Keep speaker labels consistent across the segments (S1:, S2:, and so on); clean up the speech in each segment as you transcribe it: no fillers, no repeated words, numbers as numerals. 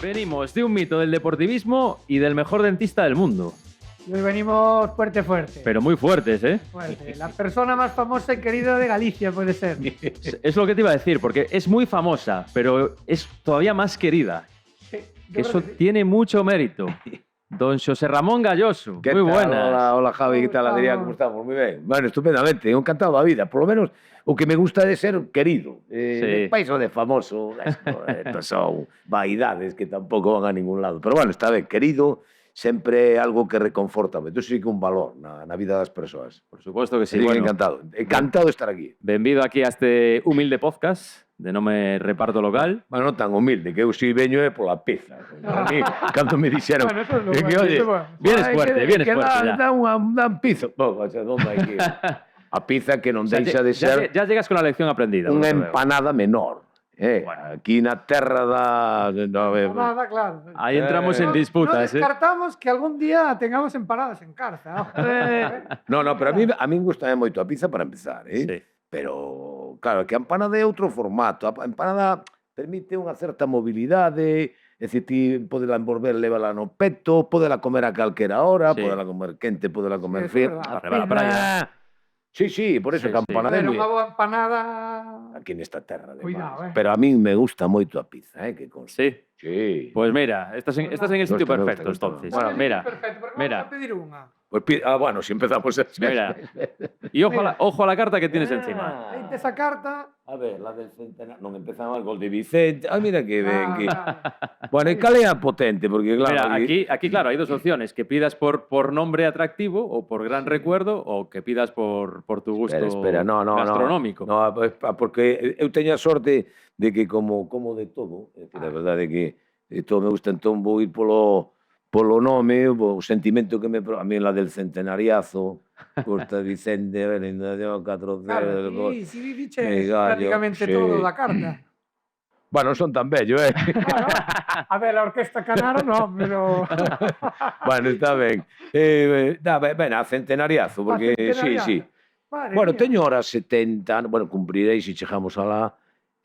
S1: Venimos de un mito del deportivismo y del mejor dentista del mundo.
S2: Y hoy venimos fuerte.
S1: Pero muy fuertes, ¿eh?
S2: Fuerte. La persona más famosa y querida de Galicia puede ser.
S1: Es lo que te iba a decir, porque es muy famosa, pero es todavía más querida.
S2: Sí,
S1: Que eso tiene mucho mérito. Don Xosé Ramón Galloso,
S3: ¿Qué
S1: muy
S3: tal?
S1: buenas.
S3: Hola Javi, ¿qué tal, Adrián? ¿Cómo estamos? Muy bien. Bueno, estupendamente, eu encantado da vida. Por lo menos, o que me gusta de ser querido.
S1: Sí.
S3: País de famoso, esto son vaidades que tampouco van a ningún lado. Pero bueno, está ben, querido, sempre algo que reconforta. Entón sí que un valor na vida das persoas.
S1: Por supuesto que sí.
S3: Sí,
S1: Bueno,
S3: encantado de estar aquí.
S1: benvido aquí a este humilde podcast de nome Reparto Local.
S3: Bueno, non tan humilde, que eu si veño é pola pizza. A mí, cando me dixeron
S2: Bueno, eso es lo
S3: que,
S2: bueno,
S3: oye,
S2: eso es bueno.
S1: Vienes fuerte, vienes
S3: que
S1: fuerte ya.
S3: dan pizza. Bueno, onde hai que ir? A pizza que non
S1: O sea,
S3: deixa de ser
S1: ya llegas con la lección aprendida.
S3: unha
S1: por lo que veo.
S3: empanada menor.
S1: Bueno.
S3: Aquí na terra da...
S2: Nada, claro.
S1: Ahí entramos en
S2: No
S1: disputas, ¿eh?
S2: descartamos que algún día tengamos empanadas en Carza.
S3: No, pero a mí gusta moito a pizza para empezar,
S1: Sí.
S3: Pero, claro, que a empanada é outro formato. A empanada permite unha certa mobilidade, é dicir, ti podela envolver, lévala no peto, podela comer a calquera hora,
S1: Sí.
S3: podela comer quente, podela comer
S2: Sí,
S3: fría.
S2: eso é verdad.
S1: Arriba a la playa.
S3: Sí, por eso
S1: Sí,
S3: que a
S1: sí.
S3: empanada é
S2: Pero
S3: moi...
S2: unha boa empanada...
S3: Aquí nesta terra, además.
S2: Cuidado,
S3: Pero a min me gusta moito a pizza, que conste.
S1: Sí.
S3: Sí.
S1: Pues mira, estás en el sitio
S3: Me gusta,
S1: perfecto,
S3: me gusta.
S1: entonces.
S3: Bueno,
S1: mira,
S2: Perfecto, porque
S1: mira.
S2: vamos a pedir unha.
S3: Pues bueno, si empezamos así.
S1: mira. Y ojo a la carta que tienes encima.
S2: Leite esa carta...
S3: A ver, la del centenario. Non empezamos gol de Vicente. Ah, mira que ben. Que...
S2: Claro.
S3: Bueno, e cal é a potente? Porque claro,
S1: Mira, aquí, claro, hay dos opciones. Que pidas por nombre atractivo o por gran recuerdo o que pidas por tu gusto
S3: Espera, no,
S1: gastronómico.
S3: No, porque eu teño a sorte de que como de todo, é dicir, a verdade é que todo me gusta, entón vou ir polo nome, o sentimento que a mí la del centenariazo, Costa Vicente, Verendación, 4-0...
S2: Claro, si viviche
S3: Me gallo,
S2: prácticamente
S3: sí.
S2: todo da carta.
S3: Bueno, non son tan bello,
S2: Claro. A ver, a Orquesta Canaro no, pero...
S3: Bueno, está ben. Ben, a centenariazo, porque sí.
S2: Madre
S3: Bueno,
S2: mía.
S3: teño horas 70, bueno, cumprirei se chegamos alá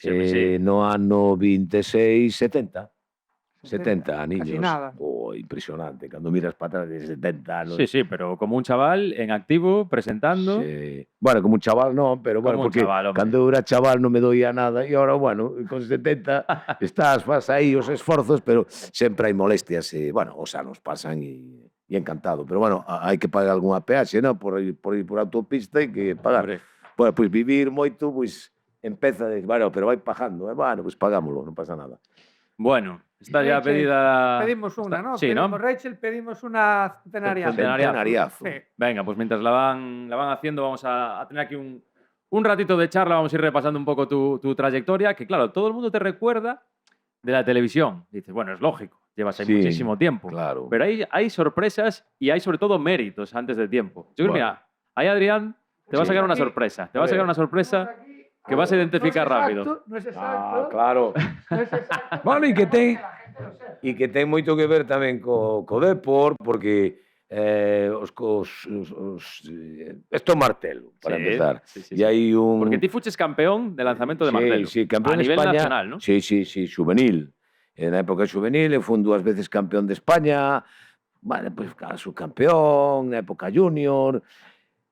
S1: Sí.
S3: no ano 26, 70. 70 aniños.
S2: Casi nada.
S3: Impresionante, cando miras para atrás de 70 anos.
S1: Sí, pero como un chaval en activo, presentando.
S3: Sí. Bueno, como un chaval non, pero bueno,
S1: Como un
S3: porque
S1: chaval, hombre.
S3: cando eu era chaval non me doía nada e agora, bueno, con 70 fas aí os esforzos, pero sempre hai molestias e, bueno, os anos pasan e encantado. Pero, bueno, hai que pagar algunha peaxe, non? Por ir por autopista hai que pagar.
S1: Hombre.
S3: Bueno, pois vivir moito, pois empeza de, bueno, pero vai pagando, bueno, pois pagámoslo, non pasa nada.
S1: Bueno, está ya
S2: Rachel,
S1: pedida.
S2: Pedimos una, ¿no?
S1: Sí, ¿no?
S2: Rachel, pedimos una centenariazo.
S3: Centenariazo.
S2: Sí.
S1: Venga, pues mientras la van haciendo, vamos a tener aquí un ratito de charla, vamos a ir repasando un poco tu trayectoria, que claro, todo el mundo te recuerda de la televisión. Dices, bueno, es lógico, llevas ahí
S3: Sí,
S1: muchísimo tiempo.
S3: claro.
S1: Pero hay sorpresas y hay sobre todo méritos antes de tiempo. Yo creo,
S3: Bueno.
S1: mira, ahí Adrián te va a
S3: Sí.
S1: sacar una
S2: Aquí,
S1: sorpresa. Te
S3: a
S1: va a sacar
S3: ver.
S1: una sorpresa
S2: Aquí,
S1: que vas a identificar
S2: no es
S1: rápido.
S2: exacto, No es exacto.
S3: Claro.
S2: No es exacto.
S3: Bueno, e que ten-
S2: la gente lo sepa.
S3: E que ten moito que ver tamén co Depor, porque esto é martelo, para
S1: Sí,
S3: empezar.
S1: sí.
S3: E hai un...
S1: Porque ti fuches campeón de lanzamiento de martelo.
S3: Sí, campeón
S1: a
S3: de
S1: nivel
S3: España.
S1: nacional, ¿no?
S3: Sí, juvenil. En a época juvenil, eu fui 2 veces campeón de España, bueno, pues cada subcampeón, na época junior,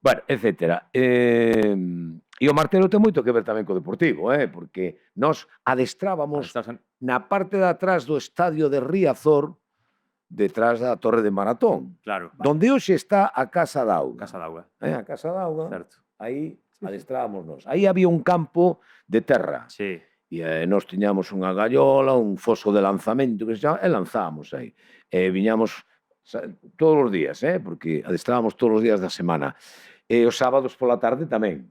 S3: bueno, etcétera. E o martelo ten moito que ver tamén co deportivo, porque nós adestrábamos na parte de atrás do estadio de Riazor, detrás da torre de Maratón,
S1: Claro.
S3: donde hoxe está a Casa d'Auga.
S1: Casa d'Auga.
S3: A Casa d'Auga,
S1: Certo.
S3: aí adestrábamos nós. Aí había un campo de terra.
S1: Sí.
S3: E nós tiñamos unha gallola, un foso de lanzamento, que se chama, e lanzábamos aí. E viñamos todos os días, porque adestrábamos todos os días da semana. E os sábados pola tarde tamén.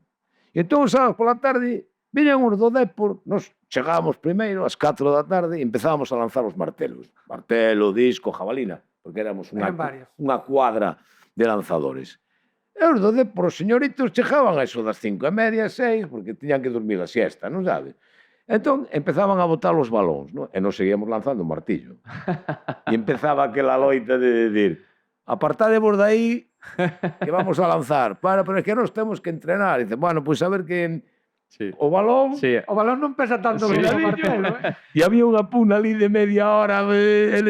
S3: E entón os sábados pola tarde viñan uns do Depor, nos chegábamos primeiro ás 4 da tarde e empezábamos a lanzar os martelos. Martelo, disco, jabalina, porque éramos
S2: Eran varios.
S3: unha cuadra de lanzadores. E os do Depor, os señoritos, chegaban a eso das 5:30, 6, porque tiñan que dormir a siesta, non sabes? Entón, empezaban a botar os balóns, non? E nos seguíamos lanzando o martillo. E empezaba aquela loita de decir, apartadevos de aí, que vamos a lanzar. Bueno, pero es que nos temos que entrenar. Dice, bueno, pues a ver que
S1: Sí.
S3: o balón...
S1: Sí.
S2: O balón non pesa tanto
S1: Sí.
S2: como o martelo,
S3: E había unha puna ali de media hora el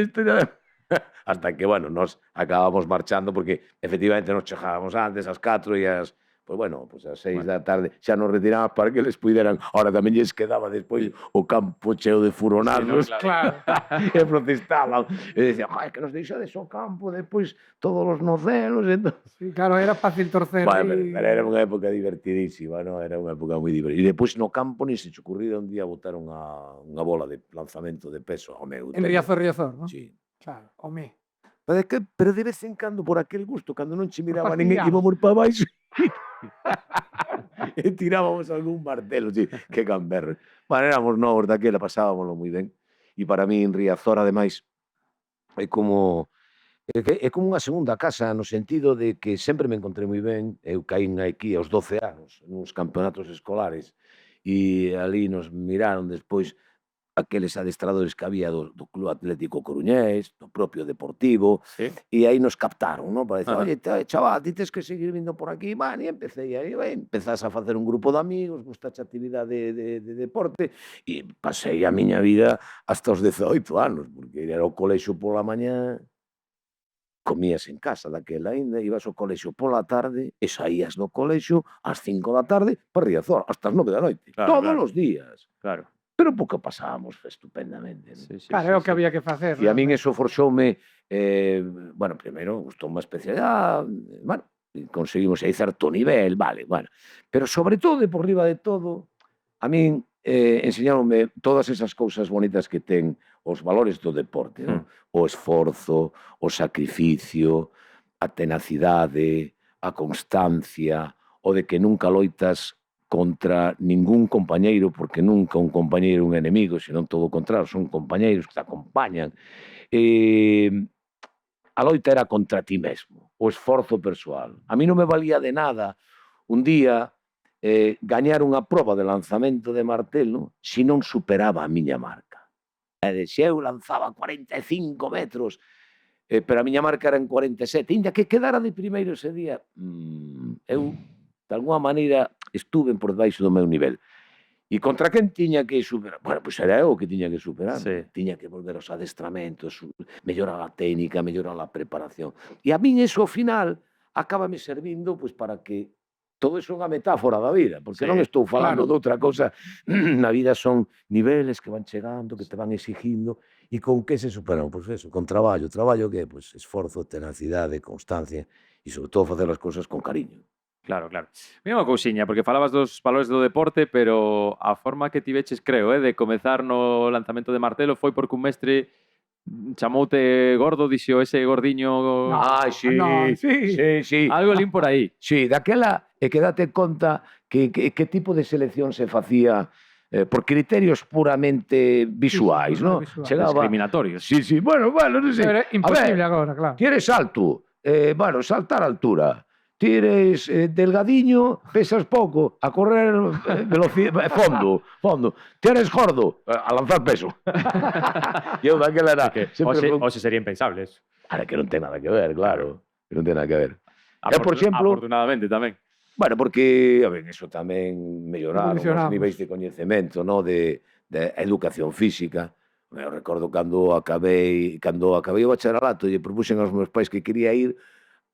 S3: hasta que, bueno, nos acabamos marchando porque efectivamente nos chegábamos antes ás 4 e ás pues bueno, pues ás 6 da tarde xa nos retiramos para que les puderan. Ahora tamén lles quedaba despois o campo cheo de furonazos.
S1: Sí, no,
S2: claro.
S3: E protestaban. E dicían, ai, que nos deixades o campo, despois todos os nocelos.
S2: Sí, claro, era fácil torcer.
S3: Bueno,
S2: aí.
S3: pero era unha época divertidísima, ¿no? Era unha época moi divertida. E despois no campo ni se che ocurrira un día botar unha bola de lanzamento de peso ao meu.
S2: En Riazor, non?
S3: Sí.
S2: Claro, o mí.
S3: Pero de vez en cando, por aquel gusto, cando non che miraba ninguén,
S2: fastidiamos.
S3: íbamos para baixo e tirábamos algún martelo, sí, que gamberro. Bueno, éramos novos daquela, pasábamoslo moi ben. E para mí, en Riazor, ademais, é como unha segunda casa, no sentido de que sempre me encontrei moi ben. Eu caín aquí aos 12 anos, nuns campeonatos escolares, e ali nos miraron despois aqueles adestradores que había do Club Atlético Coruñés, do propio Deportivo,
S1: Sí.
S3: e aí nos captaron, ¿no? Para decir,
S1: Ajá.
S3: oye, chaval, ti tes que seguir vindo por aquí. Bueno, e empecé aí, empezás a facer un grupo de amigos, gustache a actividade de deporte, e pasei a miña vida hasta os 18 anos, porque era o colexo pola mañá, comías en casa daquela aínda, ibas ao colexo pola tarde e saías do colexo ás 5 da tarde para Riazor, hasta as 9 da noite.
S1: Claro,
S3: Todos
S1: claro.
S3: os días.
S1: Claro.
S3: Pero porque pasábamos estupendamente. ¿No?
S1: Sí, sí,
S2: Claro,
S1: sí,
S2: é o que
S1: sí.
S2: había que facer.
S3: E a min
S2: realmente.
S3: eso forxoume, bueno, primeiro gustou unha especialidade, bueno, conseguimos aí certo nivel, vale, bueno. Pero sobre todo, e por riba de todo, a min enseñáronme todas esas cousas bonitas que ten os valores do deporte, ¿no? O esforzo, o sacrificio, a tenacidade, a constancia, o de que nunca loitas contra ningún compañeiro, porque nunca un compañeiro é un enemigo, senón todo o contrario, son compañeiros que te acompañan. A loita era contra ti mesmo, o esforzo persoal. A mí non me valía de nada un día gañar unha proba de lanzamento de martelo se non superaba a miña marca. Se eu lanzaba 45 metros, pero a miña marca era en 47, inda que quedara de primeiro ese día, eu, de alguma maneira, estuve por debaixo do meu nivel. E contra quen tiña que superar? Bueno, pois era eu que tiña que superar.
S1: Sí.
S3: Tiña que volver aos adestramentos, mellorar a técnica, mellorar a preparación. E a min eso, ao final, acábame servindo pois, para que todo iso é unha metáfora da vida, porque
S1: Sí,
S3: non estou falando
S2: claro.
S3: de outra cousa. Na vida son niveles que van chegando, que te van exigindo, e con que se superan? Pois eso, con traballo. Traballo que é? Pois esforzo, tenacidade, constancia, e sobre todo facer as cousas con cariño.
S1: Claro, claro. Mira unha cousiña, porque falabas dos valores do deporte, pero a forma que tiveches, creo, de comezar no lanzamento de martelo foi porque un mestre chamoute gordo, dixo ese gordiño...
S3: Ai, sí,
S2: no, sí.
S3: sí.
S1: Algo lín por aí.
S3: Sí, daquela, e que date conta que tipo de selección se facía por criterios puramente visuais,
S2: Sí,
S3: ¿no?
S2: visuais.
S1: Discriminatorios.
S3: Sí, non sei.
S2: Pero é imposible
S3: A ver,
S2: agora, claro.
S3: ti eres alto, bueno, saltar a altura. Ti eres delgadiño, pesas pouco, a correr fondo. Ti eres gordo, a lanzar peso. E eu daquela era...
S1: Que
S3: sempre
S1: hoxe,
S3: fun-
S1: hoxe sería impensable eso.
S3: Ahora que non ten nada que ver, claro. Que non ten nada que ver. por exemplo-
S1: Afortunadamente tamén.
S3: Bueno, porque, a ver, eso tamén melloraron os
S2: Evolucionamos.
S3: niveis de coñecemento, no? de educación física. Eu recordo cando acabei o bacharelato e propuxen aos meus pais que quería ir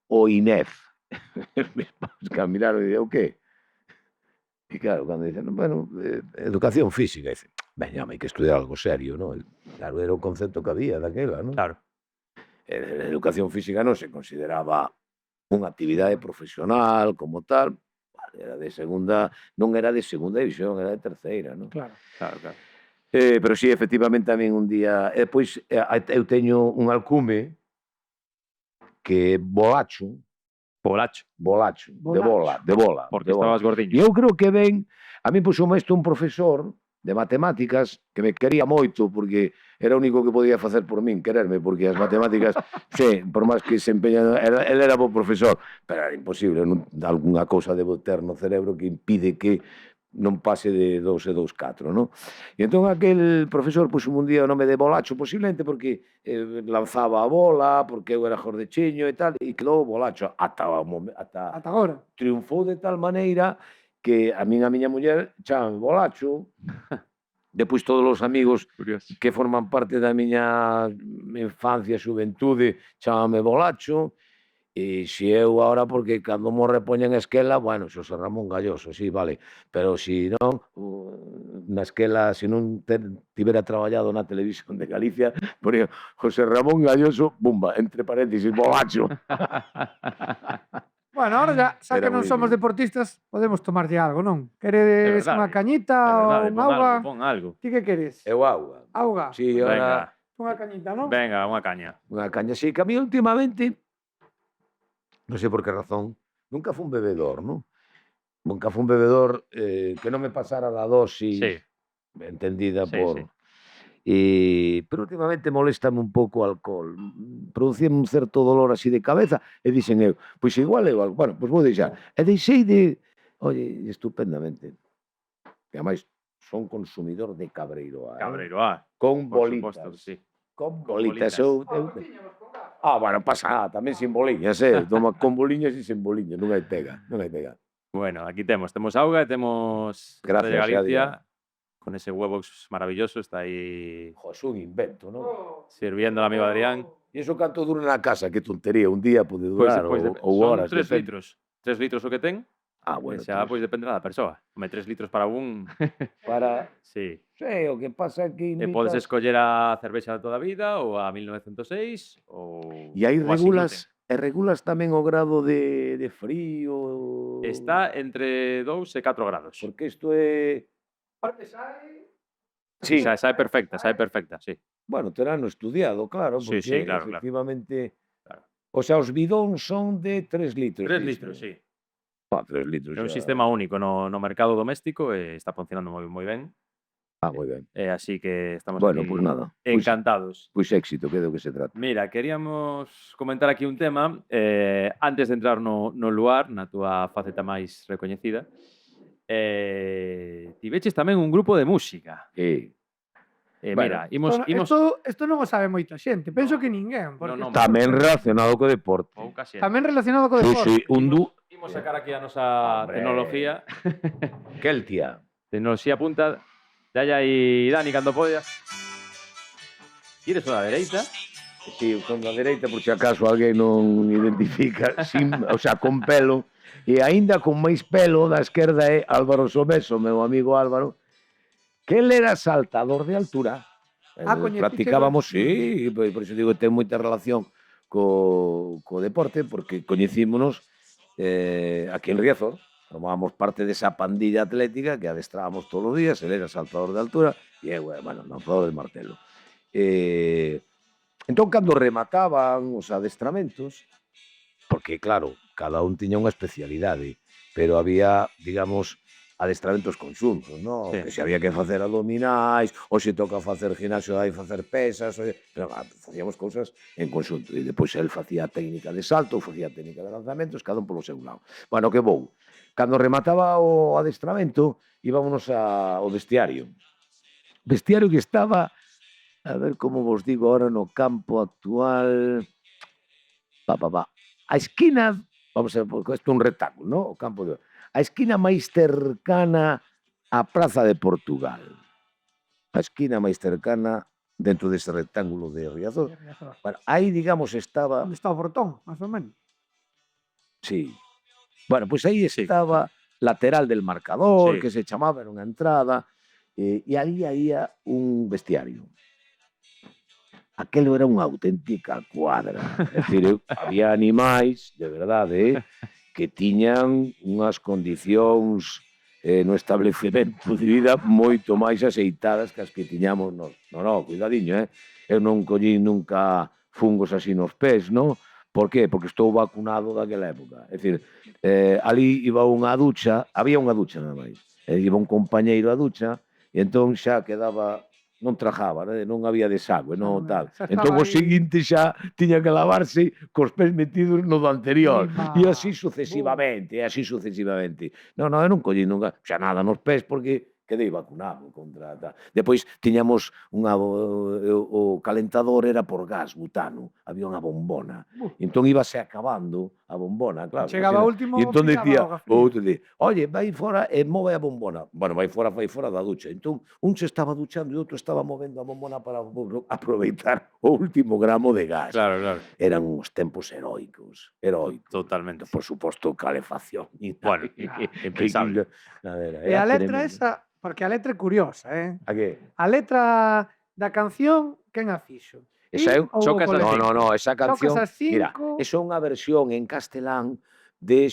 S3: ao INEF. Os meus pais que miraron e dixen, o que? E claro, cando dicen, bueno, educación física, dicen, veña, hai que estudiar algo serio, no? Claro, era o concepto que había daquela, non?
S1: Claro.
S3: A educación física non se consideraba unha actividade profesional como tal, era de segunda, non era de segunda división, era de terceira, non?
S2: Claro.
S1: Claro, claro.
S3: Pero sí, efectivamente, a min un día... Pois, eu teño un alcume que é Bolacho,
S1: Bolacho.
S3: de bola.
S1: Porque
S3: de bola.
S1: estabas gordiño.
S3: E eu creo que ven, a mí puxo isto un profesor de matemáticas que me quería moito porque era o único que podía facer por min, quererme, porque as matemáticas, sí, por máis que se empeñan, él era bo profesor, pero era imposible, non, algunha cousa debo ter no cerebro que impide que non pase de 2 e 2, 4, non? E entón aquel profesor puxo un día o nome de Bolacho, posiblemente porque lanzaba a bola, porque eu era jordecheño e tal, e quedou Bolacho ata
S2: Ata agora.
S3: triunfou de tal maneira que a miña muller chámame Bolacho. Depois todos os amigos
S1: Curioso.
S3: que forman parte da miña infancia, xuventude, chámame Bolacho. E si eu agora, porque cando mo repoñen a esquela, bueno, Xosé Ramón Galloso, sí, vale, pero si non, na esquela, se non tivera traballado na televisión de Galicia, ponía José Ramón Galloso, bumba, entre paréntesis, Bolacho.
S2: Bueno, ahora xa
S3: Era
S2: que non
S3: moi
S2: somos
S3: bien.
S2: deportistas, podemos tomarlle algo, non?
S1: É
S2: Queredes
S1: verdade,
S2: unha
S1: é
S2: cañita
S1: verdade,
S2: ou un auga?
S1: pon algo.
S2: Ti que queres?
S3: Eu auga.
S2: Auga?
S3: Sí,
S1: Venga,
S3: ahora
S2: Unha cañita, non?
S1: venga, unha caña.
S3: unha caña. Sí, que a mí últimamente, non sei por que razón, nunca fun bebedor, non? Nunca fun bebedor que non me pasara da dosis
S1: Sí,
S3: entendida
S1: sí, sí.
S3: por... pero últimamente moléstame un pouco o alcohol. Producíame un certo dolor así de cabeza e dixen eu, pois igual eu, bueno, pois vou deixar. E deixei de, oye, estupendamente. E ademais son consumidor de Cabreiroa,
S1: Cabreiroa,
S3: con
S1: por
S3: bolitas.
S1: suposto que sí.
S3: Con
S1: Con
S3: bolitas.
S1: bolitas.
S3: Bueno, pasa nada, tamén sin boliñas, toma con boliñas e sin boliñas, non hai pega, non hai pega.
S1: Bueno, aquí temos auga e temos
S3: Gracias,
S1: de Galicia
S3: Adrián.
S1: con ese huevo maravilloso, está aí
S3: Jo, é un invento, non?
S1: sirviendo el amigo Adrián.
S3: E iso canto dura na casa, que tontería, un día pode
S1: Pois,
S3: durar, ou
S1: son
S3: horas.
S1: 3
S3: depende.
S1: litros. 3 litros o que ten.
S3: Bueno,
S1: Xa,
S3: pues,
S1: pois dependerá da persoa. Home, 3 litros para un...
S3: para...
S1: Sí.
S3: Sí, o que pasa é que
S1: E podes escoller a cervexa de toda a vida ou a 1906 ou...
S3: E aí
S1: ou a sin gluten.
S3: regulas tamén o grado de frío...
S1: Está entre 2 e 4 grados.
S3: Porque isto é... Sí,
S1: Sae perfecta, sí.
S3: bueno, terano estudiado, claro,
S1: Sí,
S3: porque
S1: sí, claro.
S3: efectivamente...
S1: Claro.
S3: O sea, os bidóns son de 3 litros.
S1: 3
S3: disque.
S1: litros, sí.
S3: 3 litros
S1: É un
S3: xa.
S1: sistema único no mercado doméstico e está funcionando moi ben.
S3: Moi ben.
S1: Así que estamos
S3: Bueno,
S1: aquí
S3: pues nada.
S1: encantados.
S3: Pois éxito, que é do que se trata.
S1: Mira, queríamos comentar aquí un tema antes de entrar no lugar, na túa faceta máis recoñecida. Tiveches tamén un grupo de música.
S3: Bueno,
S1: Mira, imos...
S2: Isto non o sabe moita xente. Penso que ninguén. Porque
S1: No,
S3: tamén relacionado co deporte.
S1: Pouca xente.
S2: tamén relacionado co deporte.
S3: Sí,
S1: Imos sacar aquí a nosa
S3: Hombre.
S1: tecnología.
S3: Keltia.
S1: Tecnoloxía punta. Dalle aí, Dani, cando podas. Tires o da dereita.
S3: Sí, son da dereita, por se acaso alguén non identifica, o sea, con pelo. E aínda con máis pelo, da esquerda é Álvaro Someso, meu amigo Álvaro, que ele era saltador de altura. Practicábamos, sí, por iso digo que ten moita relación co deporte, porque coñecímonos aquí en Riazor, formábamos parte desa pandilla atlética que adestrábamos todos os días, ele era saltador de altura, e eu, bueno, lanzador de martelo. Entón, cando remataban os adestramentos, porque, claro, cada un tiña unha especialidade, pero había, digamos, adestramentos conxuntos, non?
S1: Sí.
S3: Que se había que facer abdominais, ou se toca facer ginasio, hai facer pesas, pero facíamos cousas en conxunto. E depois el facía a técnica de salto, facía a técnica de lanzamentos, cada un polo seu lado. Bueno, que vou. Cando remataba o adestramento, íbamos ao vestiario. Vestiario que estaba, a ver como vos digo ahora, no campo actual... A esquina, vamos a ver, porque isto é un rectángulo, non? O campo de... A esquina máis cercana á Praza de Portugal. A esquina máis cercana dentro dese rectángulo de Riazor. Bueno, aí, digamos, estaba...
S2: Onde está o portón, máis ou menos?
S3: Sí. Bueno, pois aí estaba lateral del marcador, que se chamaba, era unha entrada, e ali había un vestiario. Aquelo era unha auténtica cuadra. É dicir, había animais, de verdade, que tiñan unhas condicións no establecemento de vida moito máis aceitadas que as que tiñamos nós. No, cuidadiño, eu non collín nunca fungos así nos pés, non? Por qué? Porque estou vacunado daquela época. É dicir, ali iba unha ducha, había unha ducha nada máis, iba un compañeiro á ducha, e entón xa quedaba non trajaba, non había desagüe, non tal.
S2: Xa
S3: Entón
S2: estaba
S3: o
S2: aí.
S3: seguinte xa tiña que lavarse cos pés metidos no do anterior.
S2: Ima.
S3: E así sucesivamente, e así sucesivamente. Non, eu non collí nunca, xa nada nos pés porque quedei vacunado contra tal. Depois tiñamos o calentador era por gas butano, había unha bombona. Entón íbase acabando a bombona, claro.
S2: Chegaba
S3: imagina.
S2: o último,
S3: E entón
S2: pillaba
S3: decía,
S2: auga
S3: o
S2: fría.
S3: outro día, oye, vai fora e move a bombona. Bueno, vai fora da ducha. Entón, un se estaba duchando e outro estaba movendo a bombona para aproveitar o último gramo de gas.
S1: Claro, claro.
S3: Eran uns tempos heroicos.
S1: Totalmente.
S3: Por suposto, calefacción.
S1: Bueno, impensable.
S2: E a letra esa, porque a letra é curiosa,
S3: A que?
S2: A letra da canción, quen a fixo?
S3: Esa é un...
S1: Chocas as cinco.
S3: No, esa canción...
S2: Chocas as
S3: Mira,
S2: cinco.
S3: esa é unha versión en castelán de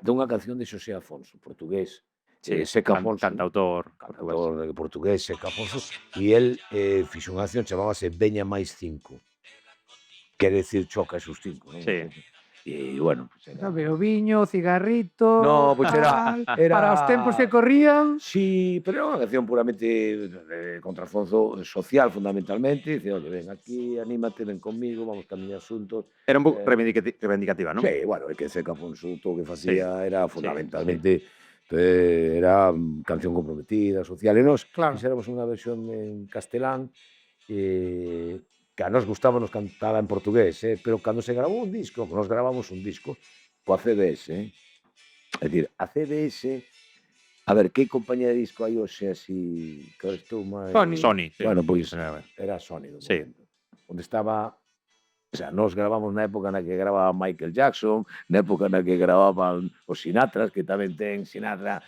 S3: unha canción de Xosé Afonso, portugués. Seca Afonso.
S1: Cantautor.
S3: Portugués, Seca Afonso. E el fixo unha canción chamábase Veña máis 5. Quere decir choca esos 5, non?
S1: Sí.
S3: E, bueno, pues era...
S2: Sabe, o viño, o cigarrito...
S3: No, pues era...
S2: Para os tempos que corrían...
S3: Sí, pero era unha canción puramente de contrafonzo social, fundamentalmente. Dice, oye, ven aquí, anímate, ven conmigo, vamos camiñar xuntos.
S1: Era un pouco reivindicativa, non?
S3: Sí, bueno, é que Seca Afonso todo o que facía era fundamentalmente... Era canción comprometida, social. E nós fixéramos unha versión en castelán que a nos gustaba nos cantaba en portugués, pero cando se grabou un disco, nos gravamos un disco coa CBS, é dicir, a CBS, a ver, que compañía de disco hai hoxe así, que estou máis...
S1: Sony.
S3: Bueno, pois era Sony do momento. Onde estaba, o sea, nos gravamos na época na que gravaba Michael Jackson, na época na que gravaban os Sinatras, que tamén ten Sinatra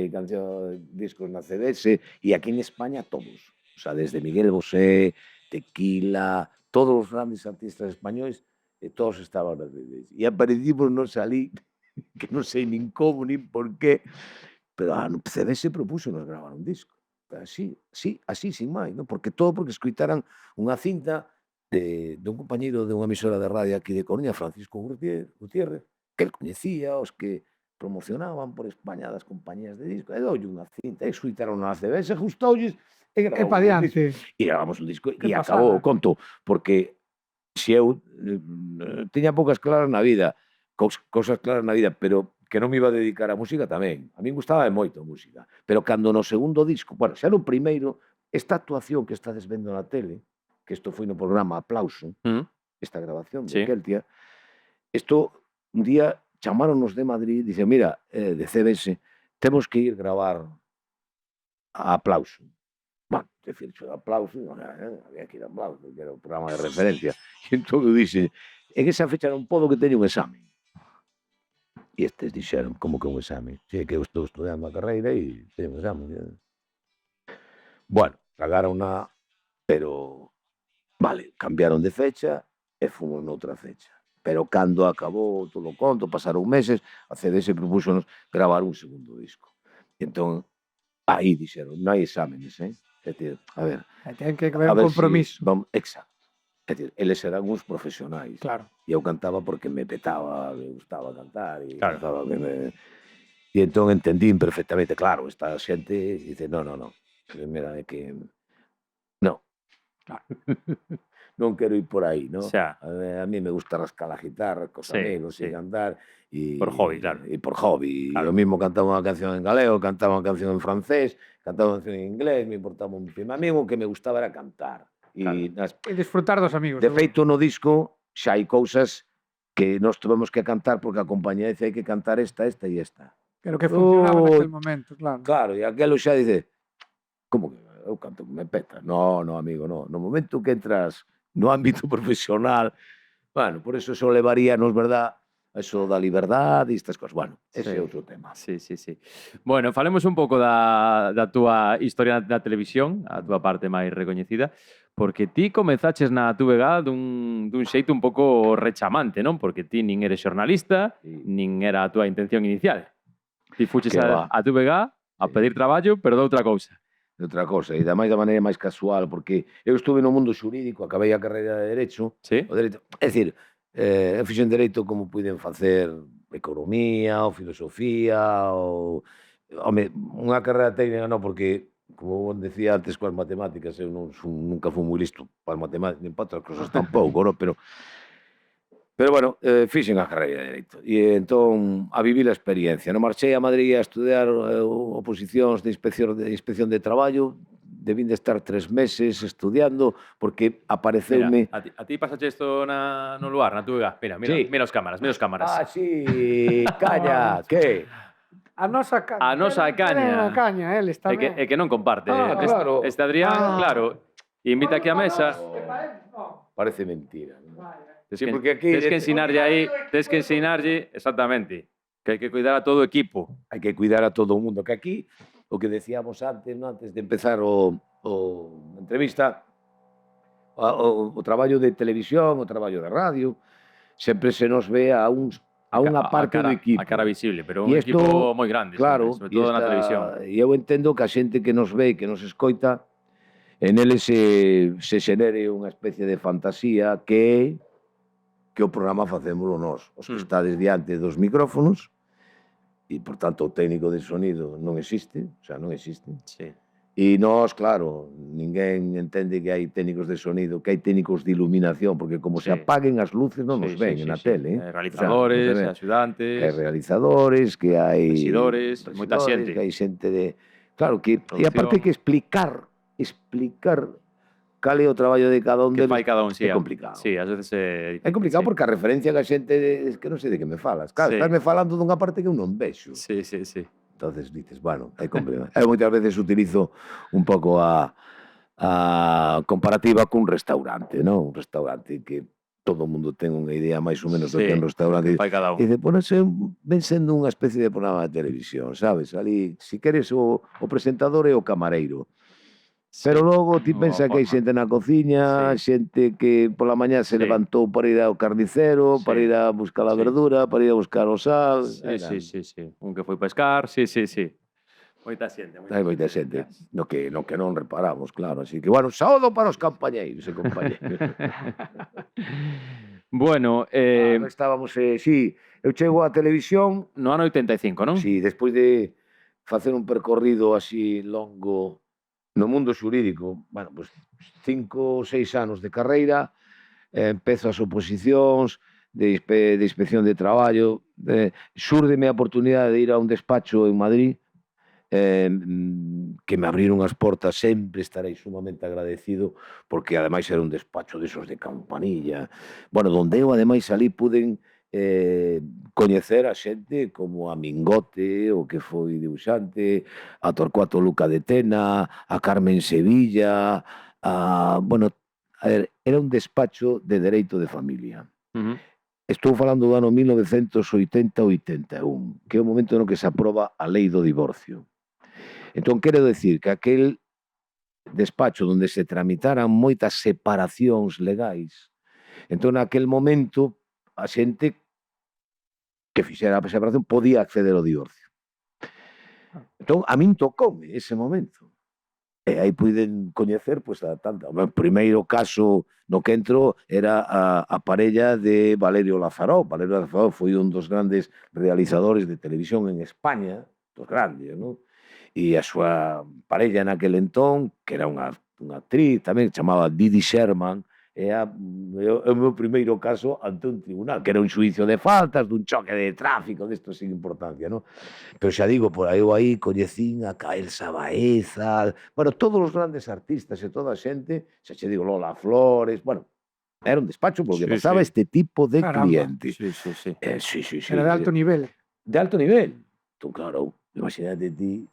S3: canción, discos na CBS, e aquí en España todos. O sea, desde Miguel Bosé, Tequila, todos os grandes artistas españois, todos estaban na CBS. E aparecimos nos ali, que non sei nin como, nin por qué, pero a CBS propuso nos gravar un disco. Así, sin máis, non? Porque escoitaran unha cinta dun compañeiro de unha emisora de radio aquí de Coruña, Francisco Gutiérrez, que el coñecía, os que promocionaban por España das compañías de disco, e doulle unha cinta, e escoitaron na CBS, gustoulles, e
S2: pa diante.
S3: E gravamos un disco, e acabou o conto, porque se eu tiña poucas claras na vida, cousas claras na vida, pero que non me iba a dedicar á música tamén. A min gustaba moito a música, pero cando no segundo disco, bueno, xa no primeiro, esta actuación que estades vendo na tele, que isto foi no programa Aplauso, esta grabación de Keltia, isto un día chamáronos de Madrid, dice, mira, de CBS, temos que ir gravar a Aplauso. Bueno, te fixo de Aplauso, había que ir a Aplauso, que era o programa de referencia. E entón eu dixe, en esa fecha non podo que teño un examen. E estes dixeron, como que un examen? Si, que eu estou estudiando a carreira e teño un examen. Bueno, cagaron pero, vale, cambiaron de fecha e fomos noutra fecha. Pero cando acabou todo o conto, pasaron meses, a CDS propúxonos gravar un segundo disco. E entón, aí dixeron, non hai exámenes, É dicir, a ver...
S2: Ten que haber un compromiso.
S3: Exacto. É dicir, eles eran uns profesionais.
S2: Claro.
S3: E eu cantaba porque me petaba, me gustaba cantar. E
S1: claro.
S3: E entón entendín perfectamente. Claro, esta xente dice, no. Mira, é que... No. Non quero ir por aí, non? A mí me gusta rascar a guitarra, cos amigos, e cantar.
S1: Por hobby, claro.
S3: E por hobby. Eu mismo cantaba unha canción en galego, cantaba unha canción en francés, cantaba unha canción en inglés, me importaba un pima. A mí o que me gustaba era cantar.
S2: E disfrutar dos amigos.
S3: De feito, no disco xa hai cousas que nós tuvemos que cantar porque a compañía dice hai que cantar esta e esta.
S2: Pero que funcionaba naquele momento, claro.
S3: Claro, e aquelo xa dice, como que eu canto que me peta? No, amigo, no. No momento que entras no ámbito profesional, bueno, por eso levaríanos, verdad, eso da liberdade e estas cosas. Bueno, ese é outro tema.
S1: Sí. Bueno, falemos un pouco da túa historia da televisión, a túa parte máis recoñecida, porque ti comezaches na TVG dun xeito un pouco rechamante, non? Porque ti nin eres xornalista, nin era a túa intención inicial. Ti fuches a TVG a pedir traballo, pero de outra cousa.
S3: De outra cousa, e da maneira máis casual, porque eu estuve no mundo xurídico, acabei a carreira de Derecho.
S1: Sí?
S3: O Derecho, é dicir, eu fixen Dereito como puiden facer Economía, ou Filosofía, ou... Home, unha carreira técnica non, porque como decía antes coas matemáticas, eu nunca fui moi listo para as matemáticas, nin para outras cosas tampouco, no? Pero bueno, fixen a carreira de Dereito. E entón, a vivir a experiencia. Non marchei a Madrid a estudiar oposicións de inspección de traballo, debín de estar 3 meses estudiando, porque
S1: Mira,
S3: apareceume...
S1: a ti pasache isto no lugar, na túa. Mira,
S3: Sí.
S1: mira os cámaras, mira os cámaras.
S3: Ah, sí, calla, que?
S2: A nosa caña.
S1: A nosa caña.
S2: A caña, eles
S1: É
S2: tamén.
S1: que non comparte.
S3: Claro.
S1: Este Adrián, claro, invita aquí a mesa.
S3: Parece mentira.
S1: Tes
S3: Sí,
S1: que,
S3: porque aquí-
S1: tes que ensinarlle aí, tes que ensinarlle exactamente que hai que cuidar a todo o equipo.
S3: Hai que cuidar a todo o mundo, que aquí, o que decíamos antes, ¿no? Antes de empezar a entrevista, o traballo de televisión, o traballo de radio, sempre se nos ve a unha parte do equipo.
S1: A cara visible, pero un
S3: E
S1: equipo moi grande,
S3: claro,
S1: sobre todo na televisión.
S3: E eu entendo que a xente que nos ve e que nos escoita, en eles se xenere unha especie de fantasía que o programa facémolo nós, os que estades diante dos micrófonos, e, por tanto, o técnico de sonido non existe, o sea, non existe.
S1: Sí.
S3: E nós, claro, ninguén entende que hai técnicos de sonido, que hai técnicos de iluminación, porque como se
S1: Sí.
S3: apaguen as luces non nos ven na tele.
S1: Realizadores,
S3: O sea, non se ve.
S1: axudantes,
S3: Que hai realizadores, que hai...
S1: Rexidores, moita xente.
S3: Que hai xente de... Claro, que... E aparte hai que explicar cal é o traballo de cada un
S1: que
S3: deles.
S1: fai cada un,
S3: É complicado.
S1: Sí, ás veces é difícil.
S3: É complicado
S1: sí.
S3: porque a referencia que a xente... Es que non sei de que me falas. Claro,
S1: Sí.
S3: estásme falando dunha parte que eu non vexo.
S1: Sí.
S3: Entonces dices, bueno, é complicado. Eu moitas veces utilizo un pouco a comparativa cun restaurante, non? Un restaurante que todo o mundo ten unha idea máis ou menos do que é un restaurante.
S1: Fai cada un.
S3: E dice, bueno, ven sendo unha especie de programa de televisión, sabes? Ali, si queres, o presentador é o camareiro. Pero logo ti pensa que hai xente na cociña, xente que pola mañá se levantou para ir ao carnicero, para ir a buscar a verdura, para ir a buscar o sal.
S1: Sí. Un que foi pescar, sí. Moita xente.
S3: Hai moita xente no que non reparamos, claro. Así que, bueno, saúdo para os compañeiros e compañeiras.
S1: Bueno,
S3: Estábamos, sí, eu chego á televisión...
S1: no ano 85, non?
S3: Sí, despois de facer un percorrido así longo no mundo xurídico, bueno, pues 5 ou 6 anos de carreira, empezo as oposicións de inspección de traballo, xúrdeme a oportunidade de ir a un despacho en Madrid, que me abriron as portas, sempre estarei sumamente agradecido, porque ademais era un despacho desos de campanilla, bueno, donde eu ademais ali puden coñecer a xente como a Mingote, o que foi dibuixante, a Torcuato Luca de Tena, a Carmen Sevilla, bueno, a ver, era un despacho de dereito de familia. Estou falando do ano 1980-81, que é o momento no que se aproba a lei do divorcio. Entón, quero decir que aquel despacho onde se tramitaran moitas separacións legais, entón, naquel momento, a xente que fixera a separación podía acceder ao divorcio. Entón, a min tocoume ese momento. E aí puiden coñecer, pois, a tanta... O primeiro caso no que entro era a parella de Valerio Lazaró. Valerio Lazaró foi un dos grandes realizadores de televisión en España, dos grandes, non? E a súa parella naquel entón, que era unha actriz tamén, chamaba Didi Sherman, é o meu primeiro caso ante un tribunal, que era un xuicio de faltas, dun choque de tráfico, desto sin importancia, non? Pero xa digo, por aí eu aí coñecín a Elsa Baeza, bueno, todos os grandes artistas e toda a xente, xa che digo, Lola Flores, bueno, era un despacho porque pasaba este tipo de cliente.
S1: Sí.
S3: Sí.
S2: Era de alto nivel.
S3: De alto nivel. Entón, claro, imagínate ti,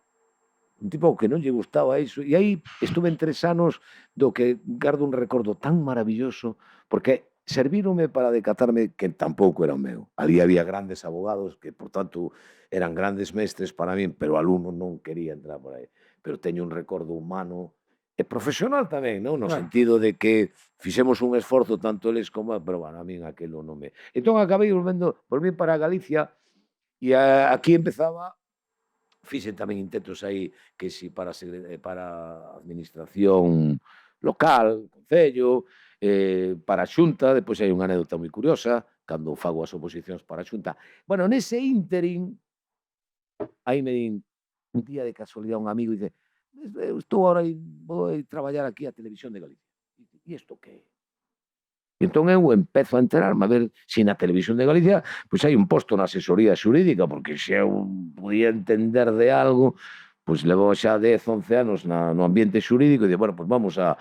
S3: un tipo que non lle gustaba iso. E aí estuve en 3 anos do que gardo un recordo tan maravilloso, porque servíronme para decatarme que tampouco era o meu. Ali había grandes abogados que, por tanto, eran grandes mestres para min, pero o alumno non quería entrar por aí. Pero teño un recordo humano e profesional tamén, non? No sentido de que fixemos un esforzo tanto eles como... Pero, bueno, a min aquilo non me... Entón, acabei volví para Galicia e aquí empezaba... Fixen tamén intentos aí que si para administración local, concello, para a Xunta, depois hai unha anécdota moi curiosa, cando fago as oposicións para a Xunta. Bueno, nese ínterin, aí me din un día de casualidade un amigo e dice, eu estou ahora vou traballar aquí a Televisión de Galicia. E isto que é? Entón eu empezo a enterarme a ver se na Televisión de Galicia pois hai un posto na asesoría xurídica, porque se eu podía entender de algo, pois levo xa 10, 11 anos no ambiente xurídico e digo, bueno, pois vamos a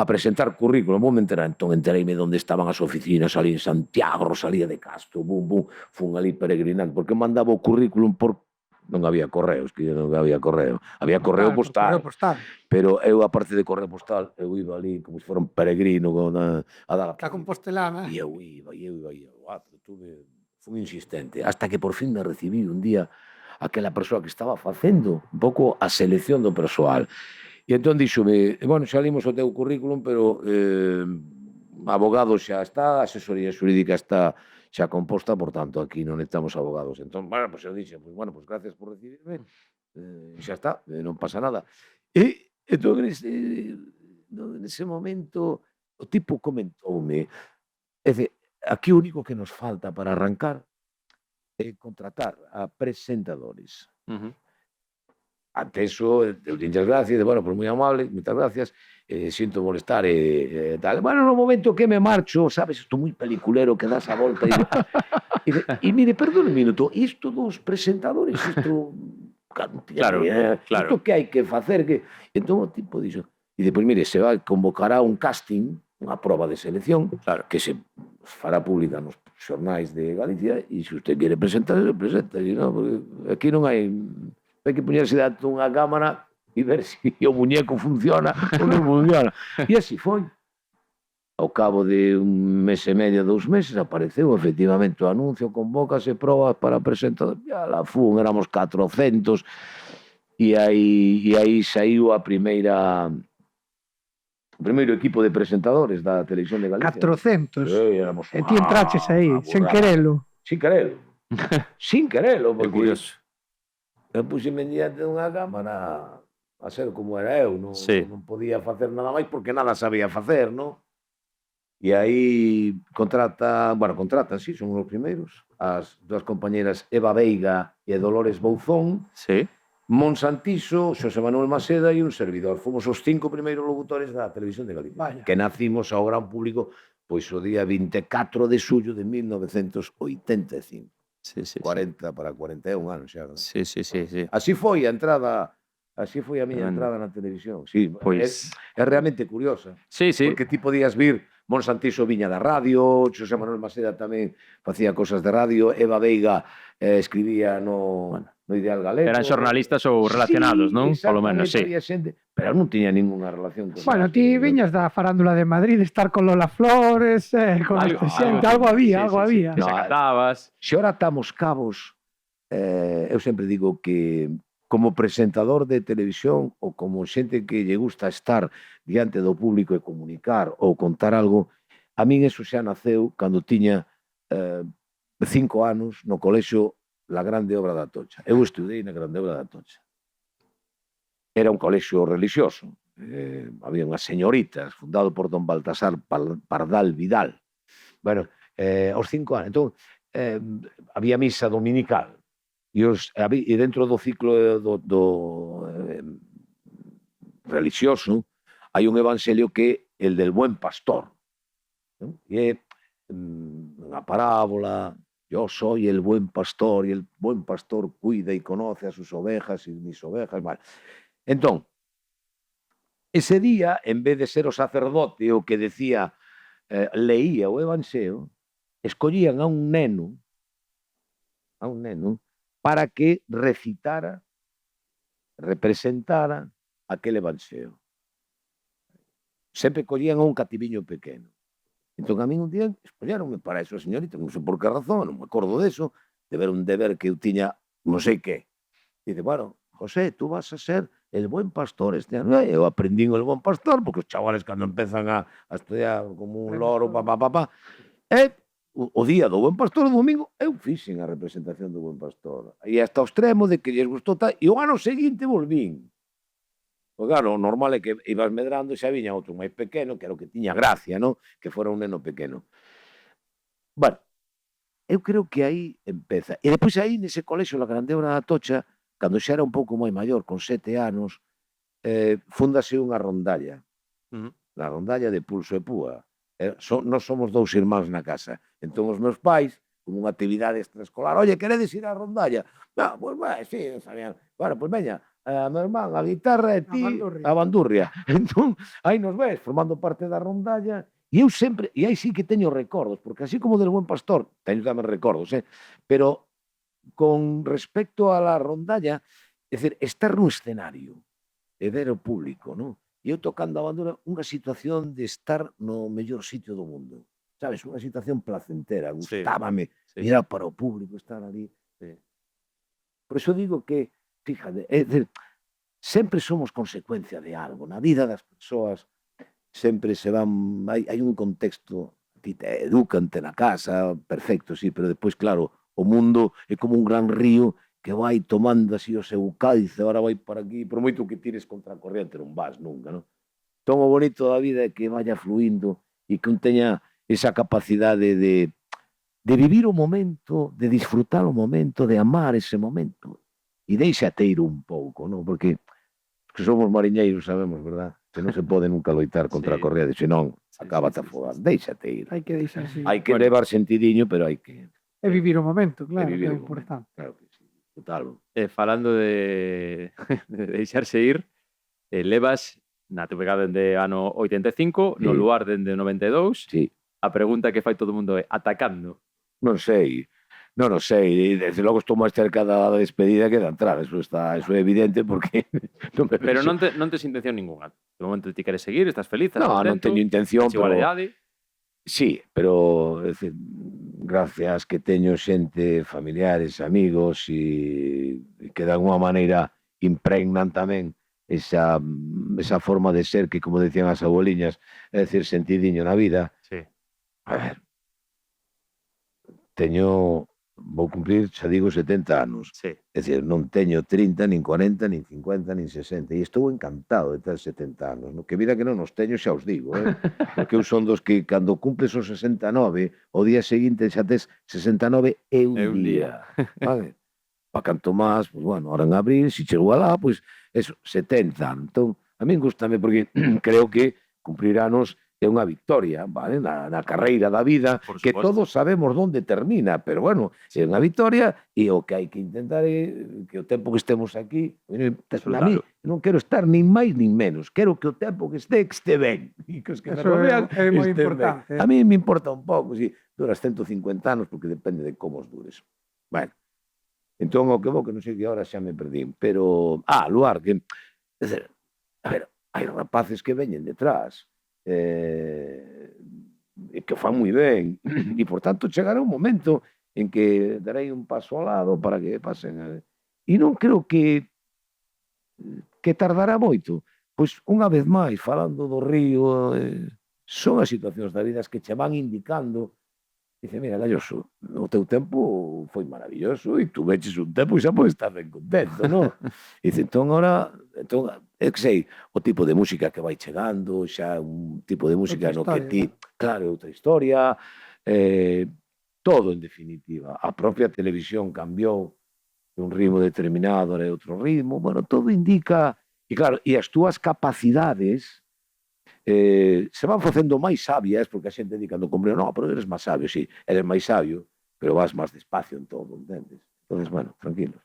S3: presentar currículum, vou me enterar. Entón entereime onde estaban as oficinas ali en Santiago, Rosalía de Castro, bum, bum, fun ali peregrinando, porque mandaba o currículum por... Non había correos, que non había correo. Había correo
S2: Claro, por correo
S3: postal.
S2: postal.
S3: Pero eu, aparte de correo postal, eu iba ali como se fora un peregrino a dar a
S2: La Compostelana.
S3: E eu iba. Fui insistente, hasta que por fin me recibí un día aquela persoa que estaba facendo un pouco a selección do persoal. E entón díxome, bueno, xa limos o teu currículum, pero abogado xa está, a asesoría xurídica está xa composta, por tanto, aquí non necesitamos abogados. Entón, bueno, pues eu dixe, pues, bueno, pues gracias por recibirme, xa está, non pasa nada. E entón, nese momento, o tipo comentoume, é dicir, aquí o único que nos falta para arrancar é contratar a presentadores. Ante eso, eu dinlles gracias, bueno, pues moi amable, moitas gracias, sinto molestar e tal. Bueno, no momento que me marcho, sabes, isto moi peliculero, que das a volta e mire, perdón un minuto, isto dos presentadores, isto...
S1: Claro.
S3: Isto que hai que facer, que... Entón o tipo dixo, e depois, mire, se vai convocará un casting, unha proba de selección, que se fará pública nos xornais de Galicia, e se usted quere presentar, se presenta, e non, porque aquí non hai... Hai que poñerse dentro dunha cámara e ver se o muñeco funciona ou non funciona. E así foi. Ao cabo de un mes e medio, 2 meses, apareceu efectivamente o anuncio, convócase probas para presentador. E la fun, éramos 400, e aí saiu a primeira... O primeiro equipo de presentadores da Televisión de Galicia.
S2: 400.
S3: Éramos
S2: E ti entraches aí, sen querelo.
S3: Sin querelo. Sin querelo,
S1: É
S3: porque...
S1: curioso.
S3: Eu puxeme diante dunha cámara a ser como era eu, non podía facer nada máis porque nada sabía facer, non? E aí contratan, sí, son os primeiros, as dúas compañeras Eva Veiga e Dolores Bouzón, Monsantiso, Xosé Manuel Maseda e un servidor. Fomos os 5 primeiros locutores da Televisión de Galicia.
S2: Vaya.
S3: Que nacimos ao gran público pois o día 24 de xullo de 1985. 40 para 41 anos xa.
S1: Sí.
S3: Así foi a entrada, así foi a miña entrada na televisión. Sí,
S1: Pois...
S3: é realmente curiosa.
S1: Sí.
S3: Porque ti podías vir, Monsantiso viña da radio, Xosé Manuel Maseda tamén facía cosas de radio, Eva Veiga escribía no Ideal Galego.
S1: Eran xornalistas ou relacionados, non? Polo menos, sí.
S3: Xente, pero non tiña ninguna relación con...
S2: Bueno, ti viñas da farándula de Madrid, estar con Lola Flores, con esta xente, algo había.
S1: Que se cantabas.
S3: Se ora atamos cabos, eu sempre digo que como presentador de televisión ou como xente que lle gusta estar diante do público e comunicar ou contar algo, a min eso xa naceu cando tiña 5 anos no colexio La Grande Obra da Atocha. Eu estudei na Grande Obra da Atocha. Era un colexio religioso. Había unhas señoritas, fundado por don Baltasar Pardal Vidal. Bueno, aos 5 anos. Entón, había misa dominical. E dentro do ciclo do religioso hai un evangelio que é el del buen pastor. E é unha parábola... Yo soy el buen pastor y el buen pastor cuida y conoce a sus ovejas y mis ovejas. Vale. Entón, ese día, en vez de ser o sacerdote o que decía, leía o evangelio, escollían a un neno, para que recitara, representara aquel evangelio. Sempre collían a un cativiño pequeno. Entón, a min un día escolleronme para eso, señorita, non sei por que razón, non me acordo deso, de ver un deber que eu tiña non sei que. Dice, bueno, José, tú vas a ser el buen pastor este ano. Eu aprendín el buen pastor, porque os chavales cando empezan a estudiar como un loro, E o día do buen pastor, o domingo, eu fixen a representación do buen pastor. E hasta o extremo de que lles gustou tal, e o ano seguinte volvín. Pois claro, o normal é que ibas medrando e xa viña outro máis pequeno, que era o que tiña gracia, non? Que fora un neno pequeno. Bueno, eu creo que aí empeza. E depois aí, nese colexio, La Grande Obra da Atocha, cando xa era un pouco moi maior, con 7 anos, fúndase unha rondalla,
S1: Ujú.
S3: na rondalla de Pulso e Púa. Nós somos 2 irmáns na casa. Entón, os meus pais, como unha actividade extraescolar, oye, queredes ir á rondalla? Ah, pois, sí, sabían. Bueno, pois veña, meu irmán, a guitarra e
S2: A
S3: ti,
S2: bandurria.
S3: a bandurria. Entón, aí nos ves, formando parte da rondalla, e eu sempre, e aí sí que teño recordos, porque así como del Buen Pastor, teño tamén recordos, pero con respecto a la rondalla, é dicir, estar nun escenario e ver o público, non? E eu tocando a bandura, unha situación de estar no mellor sitio do mundo. Sabes, unha situación placentera,
S1: Sí,
S3: gustábame
S1: sí,
S3: mirar para o público, estar ali.
S1: sí.
S3: Por iso digo que, fíjate, é dicir, sempre somos consecuencia de algo. Na vida das persoas sempre se van, hai un contexto, ti te educante na casa, perfecto, sí, pero despois, claro, o mundo é como un gran río que vai tomando así o seu cauce, agora vai por aquí, por moito que tires contra a corriente non vas nunca, non? Entón o bonito da vida é que vaya fluindo e que un teña esa capacidade de vivir o momento, de disfrutar o momento, de amar ese momento e deixate ir un pouco, non? Porque que somos mariñeiros, sabemos, verdad? Que non se pode nunca loitar contra a
S1: Sí,
S3: corriente, senón
S1: sí,
S3: acábate
S1: sí, sí,
S3: afogando.
S1: sí.
S3: Déixate ir.
S2: Hai que deixarse ir.
S3: Hai que
S1: Bueno.
S3: levar sentidiño, pero hai que
S2: E vivir o momento, claro, que
S3: vivir
S2: é
S3: o momento.
S2: importante.
S3: Claro que sí. Total.
S1: Falando de, de deixarse ir, levas na TVG dende ano 85, no
S3: Sí.
S1: Luar dende 92.
S3: Sí.
S1: A pregunta que fai todo o mundo é atacando.
S3: Non sei. Non o sei. Desde logo estou máis cerca da despedida que da entrada. Eso é evidente porque non me
S1: Pero
S3: vexo.
S1: non tes intención ninguna. De momento ti queres seguir, estás feliz, estás
S3: No, non
S1: contento.
S3: teño intención,
S1: tes igual
S3: pero
S1: idade.
S3: sí, pero é dicir, gracias que teño xente, familiares, amigos e que de alguma maneira impregnan tamén esa forma de ser que, como decían as abueliñas, é dicir, sentidiño na vida.
S1: Sí.
S3: A ver, vou cumprir, xa digo, 70 anos.
S1: Sí.
S3: É dicir, non teño 30, nin 40, nin 50, nin 60. E estou encantado de ter 70 anos. No? Que vida que non os teño, xa os digo. Porque eu son dos que, cando cumples os 69, o día seguinte xa tes 69 e un día. Vale? Pa canto máis, pues, bueno, ahora en abril, se chego alá, pois, eso, 70. Entón, a min gustame porque creo que cumprir anos é unha victoria, vale? Na carreira da vida,
S1: Por
S3: que
S1: suposto.
S3: todos sabemos onde termina, pero bueno, é unha victoria e o que hai que intentar é que o tempo que estemos aquí, a mí non quero estar nin máis nin menos, quero que o tempo que este ben, e que os que me
S2: Eso
S3: rodean
S2: é moi
S3: estén
S2: importante.
S3: ben. A mí me importa un pouco, si duras 150 anos, porque depende de como os dures. Bueno, entón o que vou, que non sei que hora xa me perdín, pero, Luar, que, é dizer, a ver, hai rapaces que veñen detrás, e que o fan moi ben, e por tanto chegará un momento en que darei un paso ao lado para que pasen, e non creo que tardará moito. Pois, unha vez máis, falando do río, son as situacións da vida que che van indicando. Dice, mira, Galloso, o teu tempo foi maravilloso e tú veches un tempo e xa podes estar ben contento, non? Dice, entón, agora, é que sei, o tipo de música que vai chegando, xa un tipo de música
S2: Outra
S3: no que
S2: historia,
S3: ti, claro, é outra historia, todo en definitiva. A propia televisión cambiou de un ritmo determinado, era outro ritmo, bueno, todo indica, e claro, e as túas capacidades se van facendo máis sabias, porque a xente di cando compreo, no, pero eres máis sabio, sí, eres máis sabio, pero vas máis despacio en todo, entendes? Entonces, bueno, tranquilos.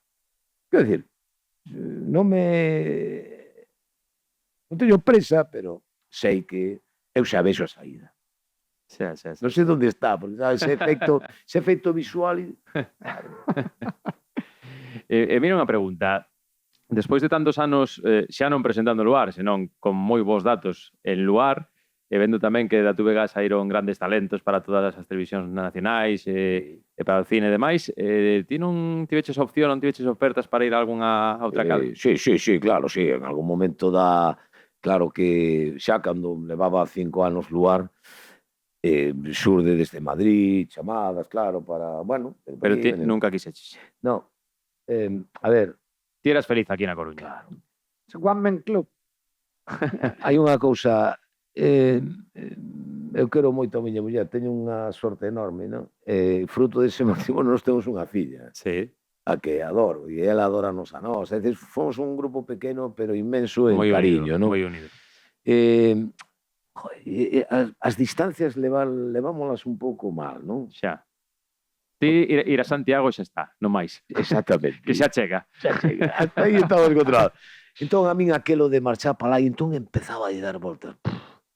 S3: Quero dicir, non teño presa, pero sei que eu xa vexo a saída.
S1: Xa.
S3: Non sei onde está, porque sabes, ese efecto visual.
S1: Mira unha pregunta. Despois de tantos anos, xa non presentando Luar, senón con moi bons datos en Luar, e vendo tamén que da TVG saíron grandes talentos para todas as televisións nacionais e para o cine e demais, ti non tiveches opción, non tiveches ofertas para ir a algunha outra cal?
S3: Sí, claro, sí, en algún momento claro que xa cando levaba 5 anos Luar, xurde desde Madrid, chamadas, claro, para, bueno...
S1: Pero ti nunca quixeches.
S3: Non, a ver...
S1: Ti eras feliz aquí na Coruña.
S3: Claro.
S2: One Man Club.
S3: Hai unha cousa, eu quero moito a miña muller, teño unha sorte enorme, non? Fruto dese matrimonio nos temos unha filla.
S1: Sí.
S3: a que adoro, e ela adóranos a nós. É dicir, fomos un grupo pequeno, pero inmenso en
S1: Moi
S3: cariño,
S1: unido,
S3: non?
S1: moi unido.
S3: Eh, as distancias levámolas un pouco mal, non?
S1: Xa. Ti ir a Santiago xa está, non máis.
S3: Exactamente.
S1: Que xa chega.
S3: Xa chega. Hasta aí estamos encontrados. Entón, a min aquelo de marchar para lá, e entón empezaba a dar voltas.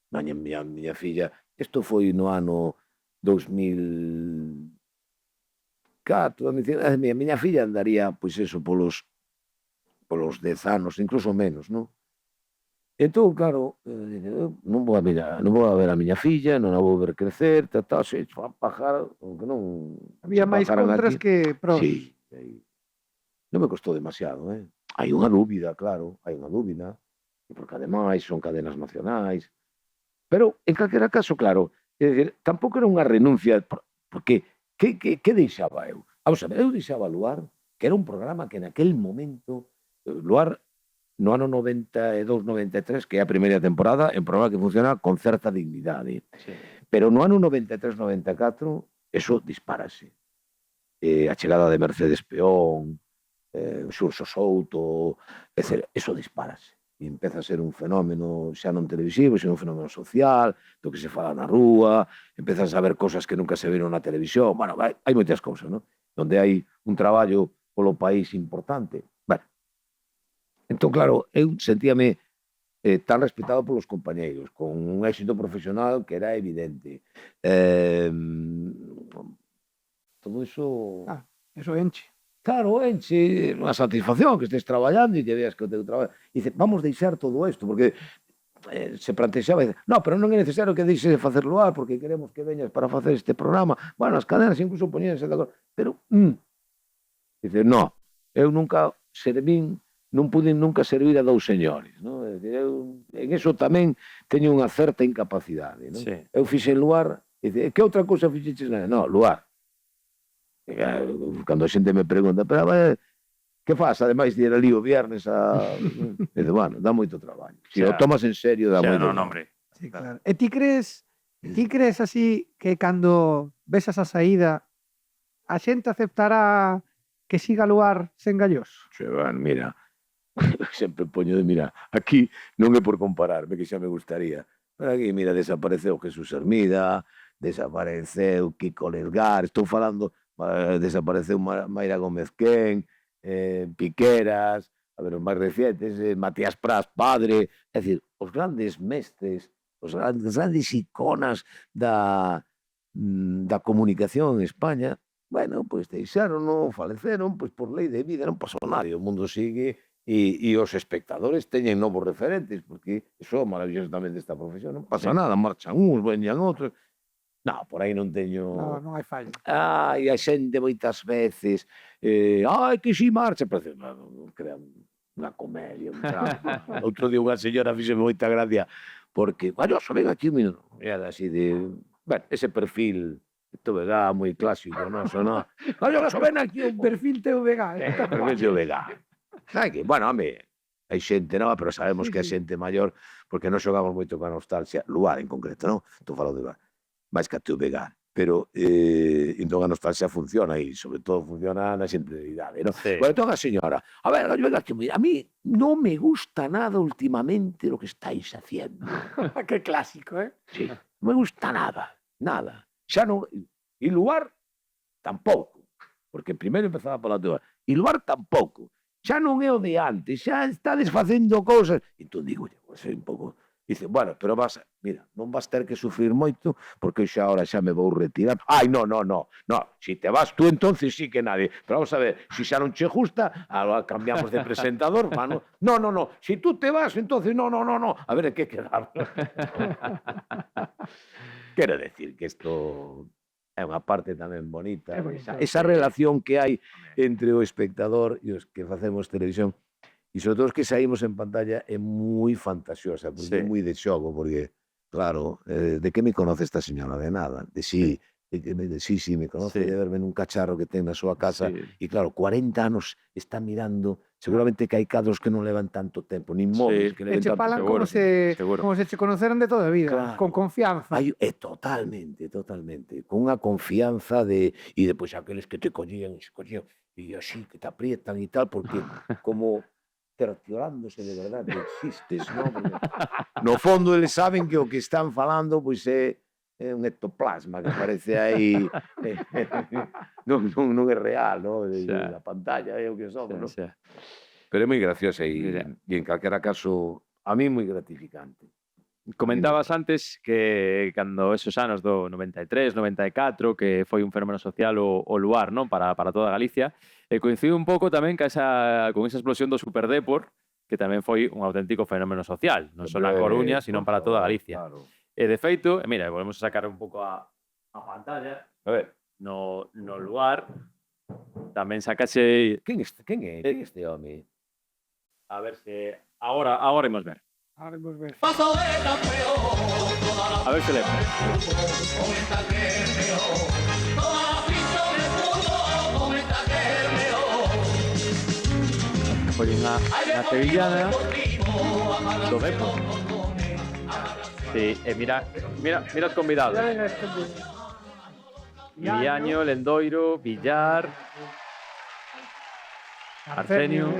S3: Miña filla, isto foi no ano 2004, a miña filla andaría, pois eso, polos 10 anos, incluso menos, non? Entón, claro, non vou a ver a miña filla, non a vou ver crecer, se van pajar, que non
S2: Había
S3: se
S2: máis
S3: pajaran
S2: contras
S3: aquí.
S2: que pros.
S3: Sí, non me costou demasiado, Hai unha dúbida, claro, hai unha dúbida, porque ademais son cadenas nacionais, pero en calquera caso, claro, é dicir, tampouco era unha renuncia, porque que deixaba eu? Vamos a ver, eu deixaba Luar, que era un programa que naquel momento, Luar, no ano 92-93, que é a primeira temporada, é un programa que funciona con certa dignidade.
S1: Sí.
S3: Pero no ano 93-94, eso dispárase. A chegada de Mercedes Peón, Xurxo Souto, eso dispárase. E empeza a ser un fenómeno xa non televisivo, xa un fenómeno social, do que se fala na rúa, empezas a ver cosas que nunca se viron na televisión. Bueno, hai moitas cousas, non? Donde hai un traballo polo país importante. Bueno, entón, claro, eu sentíame tan respetado polos compañeiros, con un éxito profesional que era evidente. Todo iso...
S2: Eso enche.
S3: Claro, enche unha satisfacción que estés traballando e que veas que o teu traballo... E dice, vamos deixar todo isto, porque se plantexaba, no, pero non é necesario que deixes de facer Luar, porque queremos que veñas para facer este programa. Bueno, as cadenas incluso poñíanse de acordo, pero... Dice, no, eu nunca servín, non pude nunca servir a dous señores, non? É dicir, eu en eso tamén teño unha certa incapacidade, non?
S1: Sí.
S3: Eu fixen Luar, e dice, que outra cousa fixeches? No, Luar. Cando a xente me pregunta, pero que faz, ademais de ir ali o viernes e dice, bueno, dá moito traballo. Se o tomas en serio, dá moito traballo.
S1: Hombre.
S2: Sí, claro. E ti crees así que cando ves esa saída a xente aceptará que siga Luar sen Galloso?
S3: Sí, bueno, mira, sempre poño de, mira, aquí non é por compararme, que xa me gustaría, pero aquí, mira, desapareceu Jesús Hermida, desapareceu Kiko Lesgar, estou falando, desapareceu Mayra Gómez Ken, Piqueras, a ver, os máis recientes, Matías Prats, padre, é dicir, os grandes mestres, os grandes iconas da comunicación en España, bueno, pois deixaron, faleceron, pois por lei de vida, non pasou nada, o mundo sigue e os espectadores teñen novos referentes, porque iso é maravilloso tamén desta profesión, non pasa nada, marchan uns, veñan outros. No, por aí non teño...
S2: Non hai fallo.
S3: Ai, a xente moitas veces, ai, que si marcha, pero non crean unha comedia, un drama. Outro día unha señora fixeme moita gracia, porque, Galloso, ven aquí un minuto. E era así de, bueno, ese perfil, TVG, moi clásico, noso, non? Galloso, ven aquí un
S2: Perfil TVG.
S3: perfil TVG. Sabe que, bueno, home, hai xente nova, pero sabemos que é xente maior, porque non xogamos moito con a nostalgia, Luar en concreto, non? Estou falando de Luar. máis que a TVG, pero entón a nostalgia funciona e sobre todo funciona na xente de idade, non?
S1: Sí.
S3: Bueno, entón a señora, a ver, venga, que a mí non me gusta nada últimamente lo que estáis haciendo.
S2: Que clásico,
S3: Sí, non me gusta nada, nada. Xa non... E Luar tampouco, porque primeiro empezaba pola TVG, e Luar tampouco. Xa non é o de antes, xa estades facendo cousas. Entón digo, pois é un pouco... Dice, bueno, pero mira, non vas ter que sufrir moito porque xa ahora xa me vou retirar. Ai, no, si te vas tú entonces sí que nadie. Pero vamos a ver, si xa non che gusta, ahora cambiamos de presentador, mano. No, si tú te vas, entonces no. A ver, que quedamos. Quero decir que isto é unha parte tamén bonita.
S2: É bonito,
S3: Esa relación que hai entre o espectador e os que facemos televisión. E sobre todo os que saímos en pantalla é moi fantasiosa, porque é moi de xogo, porque, claro, de que me conoce esta señora? De nada. De sí, me conoce de verme nun cacharro que ten na súa casa, e claro, 40 anos está mirando, seguramente que hai cadros que non levan tanto tempo, nin móviles que
S2: E
S3: leven
S2: che
S3: tanto
S2: falan
S3: tempo.
S2: como se che conoceran de toda a vida,
S3: Claro.
S2: con confianza.
S3: Totalmente, con unha confianza de... E depois aqueles que te collían, e así que te aprietan e tal, porque como terciorándose de verdade que existes, non? Porque no fondo eles saben que o que están falando pois é un ectoplasma que aparece aí non é real, non?
S1: Xa.
S3: Na pantalla é o que somos, non?
S1: Xa.
S3: Pero é moi graciosa
S1: Mira.
S3: e en calquera caso a mí moi gratificante.
S1: Comentabas antes que cando esos anos do 93, 94, que foi un fenómeno social o Luar, non? Para toda Galicia, e coincide un pouco tamén con esa explosión do Superdepor, que tamén foi un auténtico fenómeno social, non só na Coruña, sino para toda Galicia.
S3: Claro.
S1: E de feito, mira, volvemos a sacar un pouco a pantalla,
S3: A ver,
S1: no Luar, tamén sacase,
S3: quen é este home?
S1: a ver se agora imos ver.
S2: Ahora vamos ver.
S1: A ver se lembra. Foi unha sevillana do Depor. Sí, e mira os convidados. Viaño, Lendoiro, Villar, Arsenio.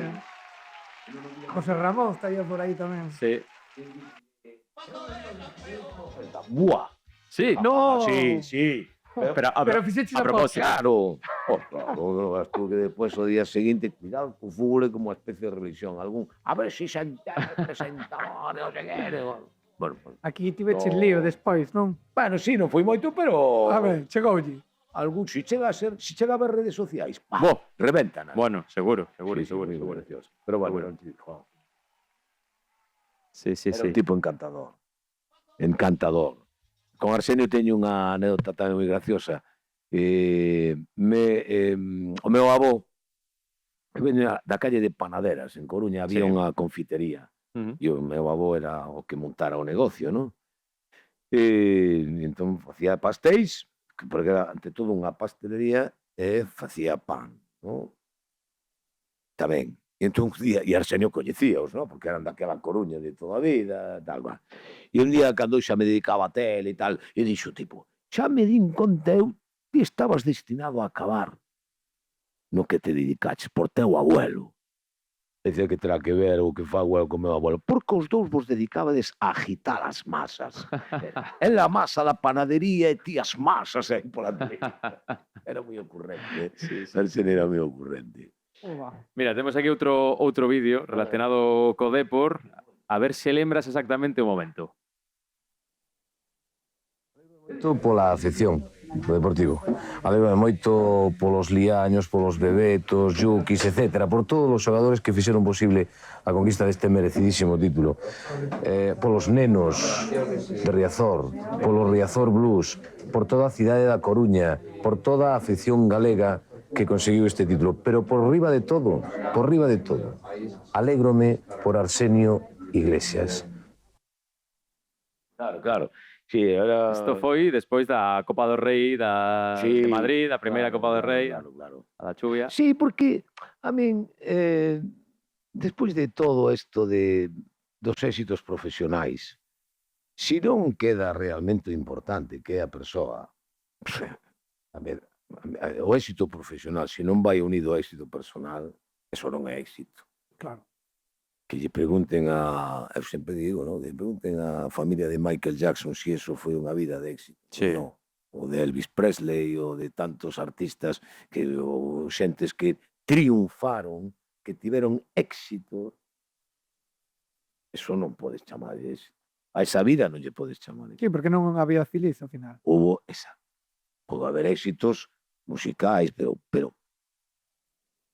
S2: José Ramón estaría por ahí tamén.
S1: Sí.
S3: Buah.
S1: Sí,
S2: No.
S3: Sí.
S1: pero
S2: Pero fixeche
S1: a
S2: a
S1: propósito.
S3: Claro. Claro, non vas tú que despois o día seguinte, cuidado, o fútbol é como unha especie de religión. Algún, a ver si se presentador, non sei que. Bueno,
S2: Aquí tiveches
S3: No.
S2: lío despois, non?
S3: bueno, sí, non foi moito, pero
S2: A ver, chegoulle.
S3: algún, si chega a ver redes sociais, ¡pah!
S1: Bo.
S3: Revéntanas.
S1: Bueno, seguro.
S3: Sí, moi gracioso. Pero bueno,
S1: Seguro.
S3: era un tipo,
S1: Sí.
S3: era un tipo encantador. Encantador. Con Arsenio teño unha anécdota tamén moi graciosa. O meu avó veña da calle de Panaderas, en Coruña, había
S1: Sí.
S3: unha confitería.
S1: Ujú.
S3: E o meu avó era o que montara o negocio, non? E entón facía pastéis, porque era ante todo unha pastelería, e facía pan, non? Tamén. E entón un día, e Arsenio coñecíaos, non? Porque eran daquela Coruña de toda a vida, tal, cual. E un día, cando xa me dedicaba a tele e tal, e dixo, tipo, xa me din conta eu, ti estabas destinado a acabar no que te dedicaches por teu abuelo. Decía que terá que ver o que fago eu co meu abuelo, porque os dous vos dedicabades a agitar as masas. En la masa da panadería e ti as masas aí pola tele. Era moi ocurrente.
S1: Sí.
S3: Arsenio era moi ocurrente.
S2: Oba.
S1: Mira, temos aquí outro vídeo relacionado co Depor. A ver se lembras exactamente o momento.
S4: Moito pola afección do Deportivo. Alégrame moito polos liaños, polos bebetos, yukis, etc. Por todos os xogadores que fixeron posible a conquista deste merecidísimo título. Polos nenos de Riazor, polo Riazor Blues, por toda a cidade da Coruña, por toda a afección galega que conseguiu este título. Pero por riba de todo, alégrome por Arsenio Iglesias.
S3: Claro. Sí, era...
S1: Isto foi despois da Copa do Rei de Madrid, a primeira Copa do Rei,
S3: Claro.
S1: a da chuvia.
S3: Sí, porque a min, despois de todo isto dos éxitos profesionais, se non queda realmente importante que é a persoa, a ver, o éxito profesional, se non vai unido ao éxito personal, eso non é éxito.
S2: Claro.
S3: Que lle pregunten eu sempre digo, non? Que lle pregunten á familia de Michael Jackson se eso foi unha vida de éxito.
S1: Sí.
S3: Non. O de Elvis Presley, ou de tantos artistas ou xentes que triunfaron, que tiveron éxito, eso non podes chamar de éxito. A esa vida non lle podes chamar éxito.
S2: Sí, porque non había feliz ao final.
S3: Hubo esa. Pode haber éxitos musicais, pero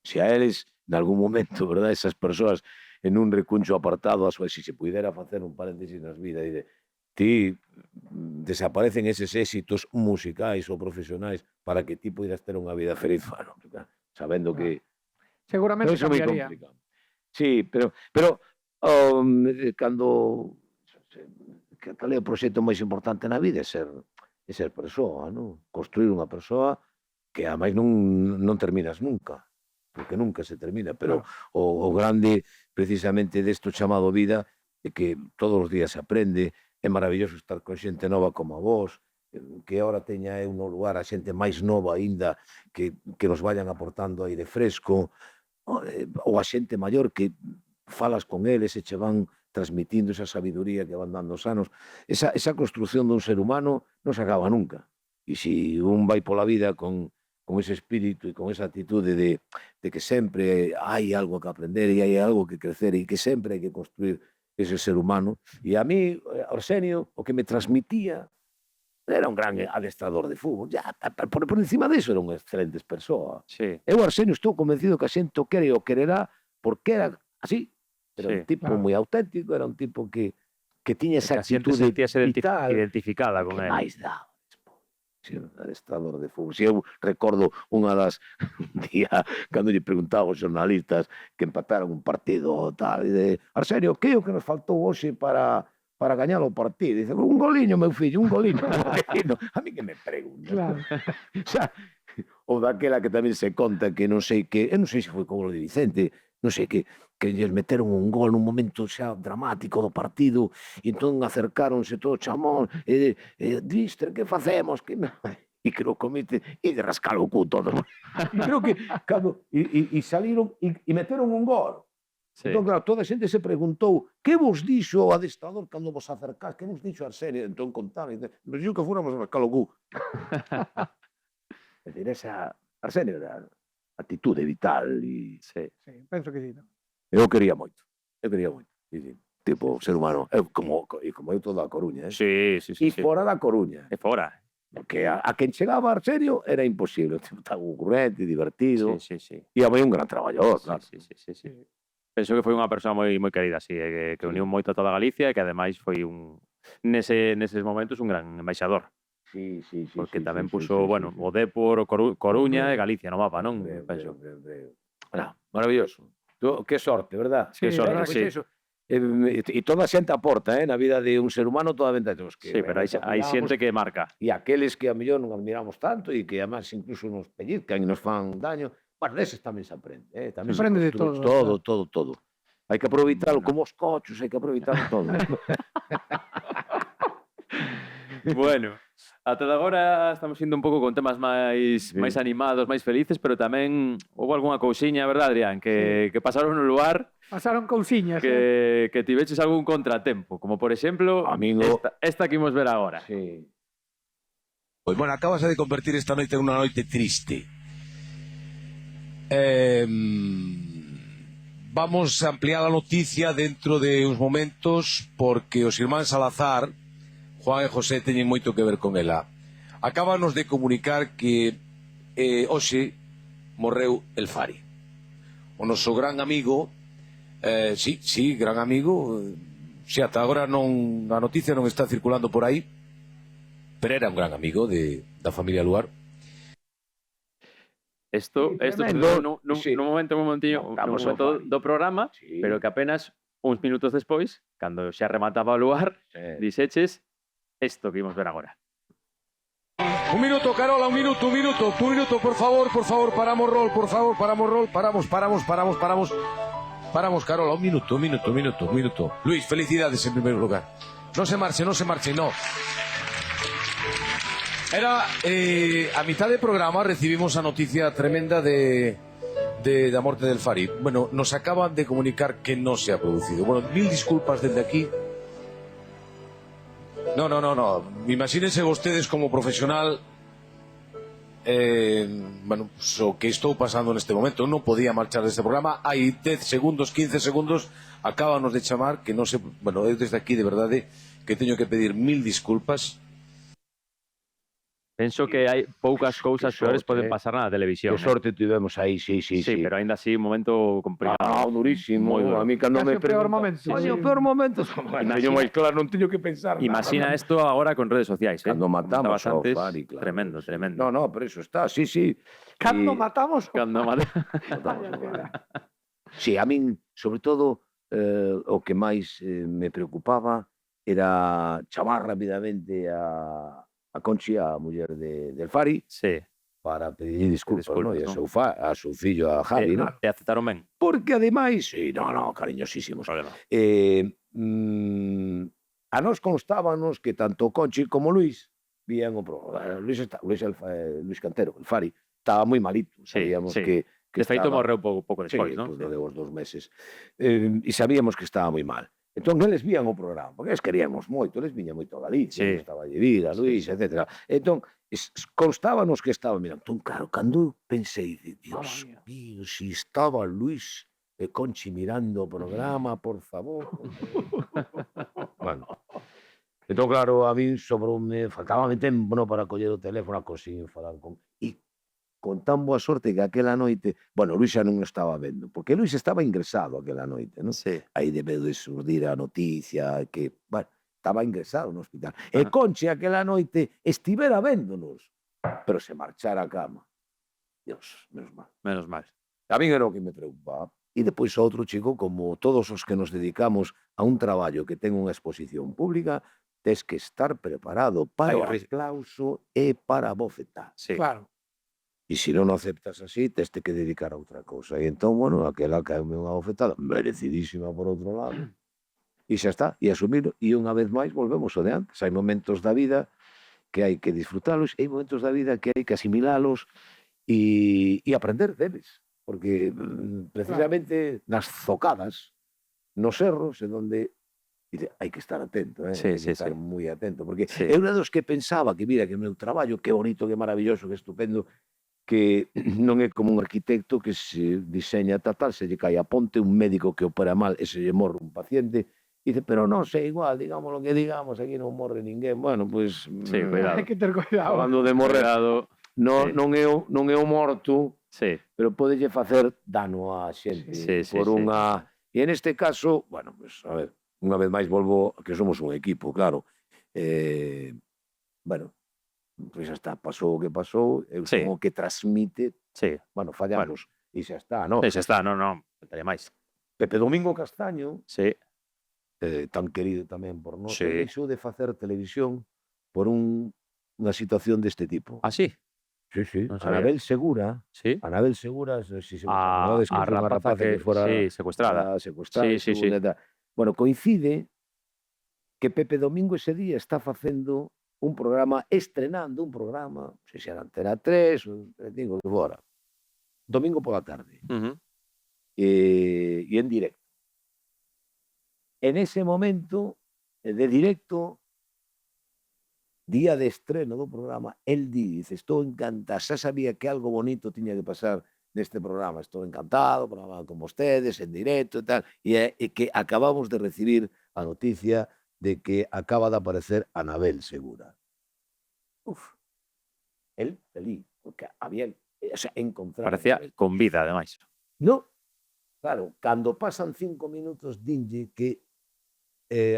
S3: se a eles, en algún momento, verdad, esas persoas en un recuncho apartado, se puidera facer un paréntesis nas vidas, e ti desaparecen eses éxitos musicais ou profesionais para que ti poidas ter unha vida feliz, bueno, sabendo que...
S2: Seguramente
S3: Eso é moi
S2: cambiaría.
S3: complicado. Sí, pero cando... Cal é o proxecto máis importante na vida? É ser persoa, non? Construir unha persoa que a máis non terminas nunca, porque nunca se termina, pero o grande precisamente desto chamado vida é que todos os días se aprende, é maravilloso estar con xente nova como a vos, que ahora teña eu no lugar a xente máis nova aínda que nos vayan aportando aire fresco, ou a xente maior que falas con eles e che van transmitindo esa sabiduría que van dando os anos. Esa construción dun ser humano non se acaba nunca. E se un vai pola vida con ese espírito e con esa actitude de que sempre hai algo que aprender e hai algo que crecer e que sempre hai que construir ese ser humano. E a mí, Arsenio, o que me transmitía era un gran adestrador de fútbol. Ya, por encima diso era unha excelente persoa.
S1: Sí.
S3: Eu, Arsenio, estou convencido que a xente o quere e o quererá porque era así. Era un tipo moi auténtico, era un tipo que tiña esa actitude vital.
S1: Identificada con
S3: Que
S1: él.
S3: máis dá? Sí, un adestrador de fútbol. Si eu recordo unha das un día cando lle preguntaba aos xornalistas que empataron un partido tal, e de Arsenio, que é o que nos faltou hoxe para gañar o partido? Dice, un goliño, meu fillo, un goliño. A mí que me pregunta.
S2: Claro.
S3: O sea, ou daquela que tamén se conta que non sei que, eu non sei se foi con o de Vicente, non sei que lles meteron un gol nun momento xa dramático do partido e entón acercáronse todo chamón e Díster, que facemos? E creo que comite e de rascar o cu todo. E creo que cando e saliron e meteron un gol.
S1: Sí.
S3: Entón, claro, toda a xente se preguntou que vos dixo o adestrador cando vos acercás, que vos dixo Arsenio? Entón contaron, nos dixo que fóramos a rascar o cu. É dicir, esa Arsenio era actitude vital e
S1: Sí.
S2: Sí, penso que sí. ¿No?
S3: eu quería moito. Sí. Tipo, ser humano, como eu toda a Coruña,
S1: Sí.
S3: E fora da Coruña.
S1: E fora.
S3: Porque a quen chegaba Arsenio era imposible. Estaba ocurrente, divertido.
S1: Sí.
S3: E a un gran traballador, claro.
S1: Sí. Penso que foi unha persoa moi querida, así, que uniu moito a toda Galicia e que ademais foi neses momentos un gran embaixador.
S3: Sí.
S1: Porque tamén puxo, bueno, o Depor, o Coruña e Galicia no mapa, non? Penso.
S3: Maravilloso. Que sorte, verdad?
S2: Sí,
S1: Que sorte,
S2: verdad
S1: sí.
S3: E toda a xente aporta, na vida de un ser humano toda a venta de
S1: Sí, pero hai xente que marca.
S3: E aqueles que a mellor non admiramos tanto e que además incluso nos pellizcan e nos fan daño, bueno, deses tamén se aprende. Tamén
S2: Se aprende de
S3: construe todo. Hai que aproveitarlo como os cochos, hai que aproveitarlo todo.
S1: Bueno, ata de agora estamos indo un pouco con temas máis animados, máis felices, pero tamén houve algunha cousiña, verdad, Adrián, que pasaron no lugar
S2: Pasaron cousiñas.
S1: que tiveches algún contratempo, como por exemplo
S3: Amigo.
S1: esta que imos ver agora.
S3: Sí.
S5: Pois, bueno, acabas de convertir esta noite en unha noite triste. Vamos a ampliar a noticia dentro de uns momentos porque os irmáns Salazar, Juan e José, teñen moito que ver con ela. Acábanos de comunicar que hoxe morreu El Fari. O noso gran amigo, sí, gran amigo, si ata agora non, a noticia non está circulando por aí, pero era un gran amigo da familia Luar.
S1: Isto
S3: tremendo.
S1: nun momento do programa,
S3: Sí.
S1: pero que apenas uns minutos despois, cando xa remataba o lugar, dixeches isto que imos ver agora.
S5: Un minuto, Carola, un minuto, por favor, paramos rol, paramos, Carola, un minuto. Luis, felicidades en primer lugar. No se marche, no. Era, a mitad del programa recibimos a noticia tremenda de la muerte del Fari. Bueno, nos acaban de comunicar que no se ha producido. Bueno, mil disculpas desde aquí. No. Imagínense ustedes como profesional, bueno, o que estou pasando neste momento. Non podía marchar deste programa. Hai 10 segundos, 15 segundos, acábanos de chamar que non se... Bueno, eu desde aquí, de verdade, que teño que pedir mil disculpas.
S1: Penso que hai poucas cousas peores poden pasar na televisión.
S3: Que sorte tivemos aí, sí.
S1: Sí, pero ainda así un momento complicado.
S3: Durísimo.
S1: Moi duro.
S3: A mí cando
S2: Casi
S3: me
S2: o peor
S3: preguntan,
S2: momento.
S3: Oye, o peor momento. Teño máis claro, non teño que pensar nada.
S1: Imagina isto agora con redes sociais,
S3: Cando matamos ao
S1: antes,
S3: Fari, claro.
S1: Tremendo.
S3: No, pero eso está, sí.
S2: Cando matamos...
S1: Cando
S3: Sí, a min, sobre todo, o que máis me preocupaba era chamar rapidamente a Conchi, a muller del Fari,
S1: Sí.
S3: para pedir disculpas, ¿no? E a
S1: non?
S3: seu fillo, a Javi, ¿no?
S1: E aceptaron ben.
S3: Porque ademais, sí, cariñosísimos.
S1: Problema.
S3: A nós constábanos que tanto Conchi como Luis vían o programa. Luis Cantero, el Fari, estaba moi malito. Sabíamos que
S1: De feito
S3: estaba...
S1: morreu pouco despois,
S3: Sí,
S1: non?
S3: pues, deu os 2 meses. E sabíamos que estaba moi mal. Entón, eles vían o programa, porque eles queríamos moito, eles viñan moito a Galicia, estaba Llevira, Luis, etc. Entón, constábanos que estaba mirando. Entón, claro, cando pensei, Dios mío, si estaba Luis e Conchi mirando o programa, por favor. Bueno. Entón, claro, a min sobroume, faltábame tempo para coller o teléfono, conseguir falar con... E con tan boa sorte que aquela noite, bueno, Luis xa non o estaba vendo, porque Luis estaba ingresado aquela noite, non?
S1: Sí.
S3: Aí debeu de surdir a noticia que, bueno, estaba ingresado no hospital. E Conchi aquela noite estivera véndonos, pero se marchara a cama. Dios, menos mal.
S1: Menos mal.
S3: A min era o que me preocupaba. E depois outro chico, como todos os que nos dedicamos a un traballo que ten unha exposición pública, tes que estar preparado para o aplauso e para a bofetada.
S1: Sí.
S2: Claro.
S3: E se non o aceptas así, teste que dedicar a outra cousa. E entón, bueno, aquela caeume unha bofetada, merecidísima por outro lado. E xa está, e asumilo. E unha vez máis volvemos ao de antes. Hai momentos da vida que hai que disfrutalos, e hai momentos da vida que hai que asimilalos e aprender deles. Porque precisamente nas zocadas, nos erros, en donde dice, hai que estar atento, hai que estar moi atento. Porque é unha dos que pensaba que, mira, que o meu traballo, que bonito, que maravilloso, que estupendo, que non é como un arquitecto que se diseña tal, se lle cae a ponte, un médico que opera mal e se lle morre un paciente, e dice, pero non sei igual, digamos lo que digamos, aquí non morre ninguén. Bueno, pois...
S1: Sí, cuidado.
S2: Hai que ter cuidado.
S3: Falando de morrer, non é o morto, pero podelle facer dano á xente por unha... E en este caso, bueno, pues, a ver, unha vez máis volvo a que somos un equipo, claro. Bueno, pois xa está, pasou o que pasou, eu son o que transmite, bueno, fallamos, e xa está, non?
S1: Xa está, non, faltaría máis.
S3: Pepe Domingo Castaño, tan querido tamén por nós, deixou de facer televisión por unha situación deste tipo.
S1: Ah, sí?
S3: Sí. Anabel Segura, Anabel Segura, si se acordades que foi unha rapaza que fora
S1: secuestrada.
S3: Bueno, coincide que Pepe Domingo ese día está facendo un programa, estrenando un programa, non sei se era Antena 3 ou digo que fora, domingo pola tarde, e en directo. En ese momento de directo, día de estreno do programa, el dice, estou encantado, xa sabía que algo bonito tiña que pasar neste programa, estou encantado, programa con vostedes, en directo e tal, e que acabamos de recibir a noticia de que acaba de aparecer Anabel Segura. El feliz, porque había encontrado...
S1: Parecía con vida, ademais.
S3: No, claro, cando pasan 5 minutos, dinlle que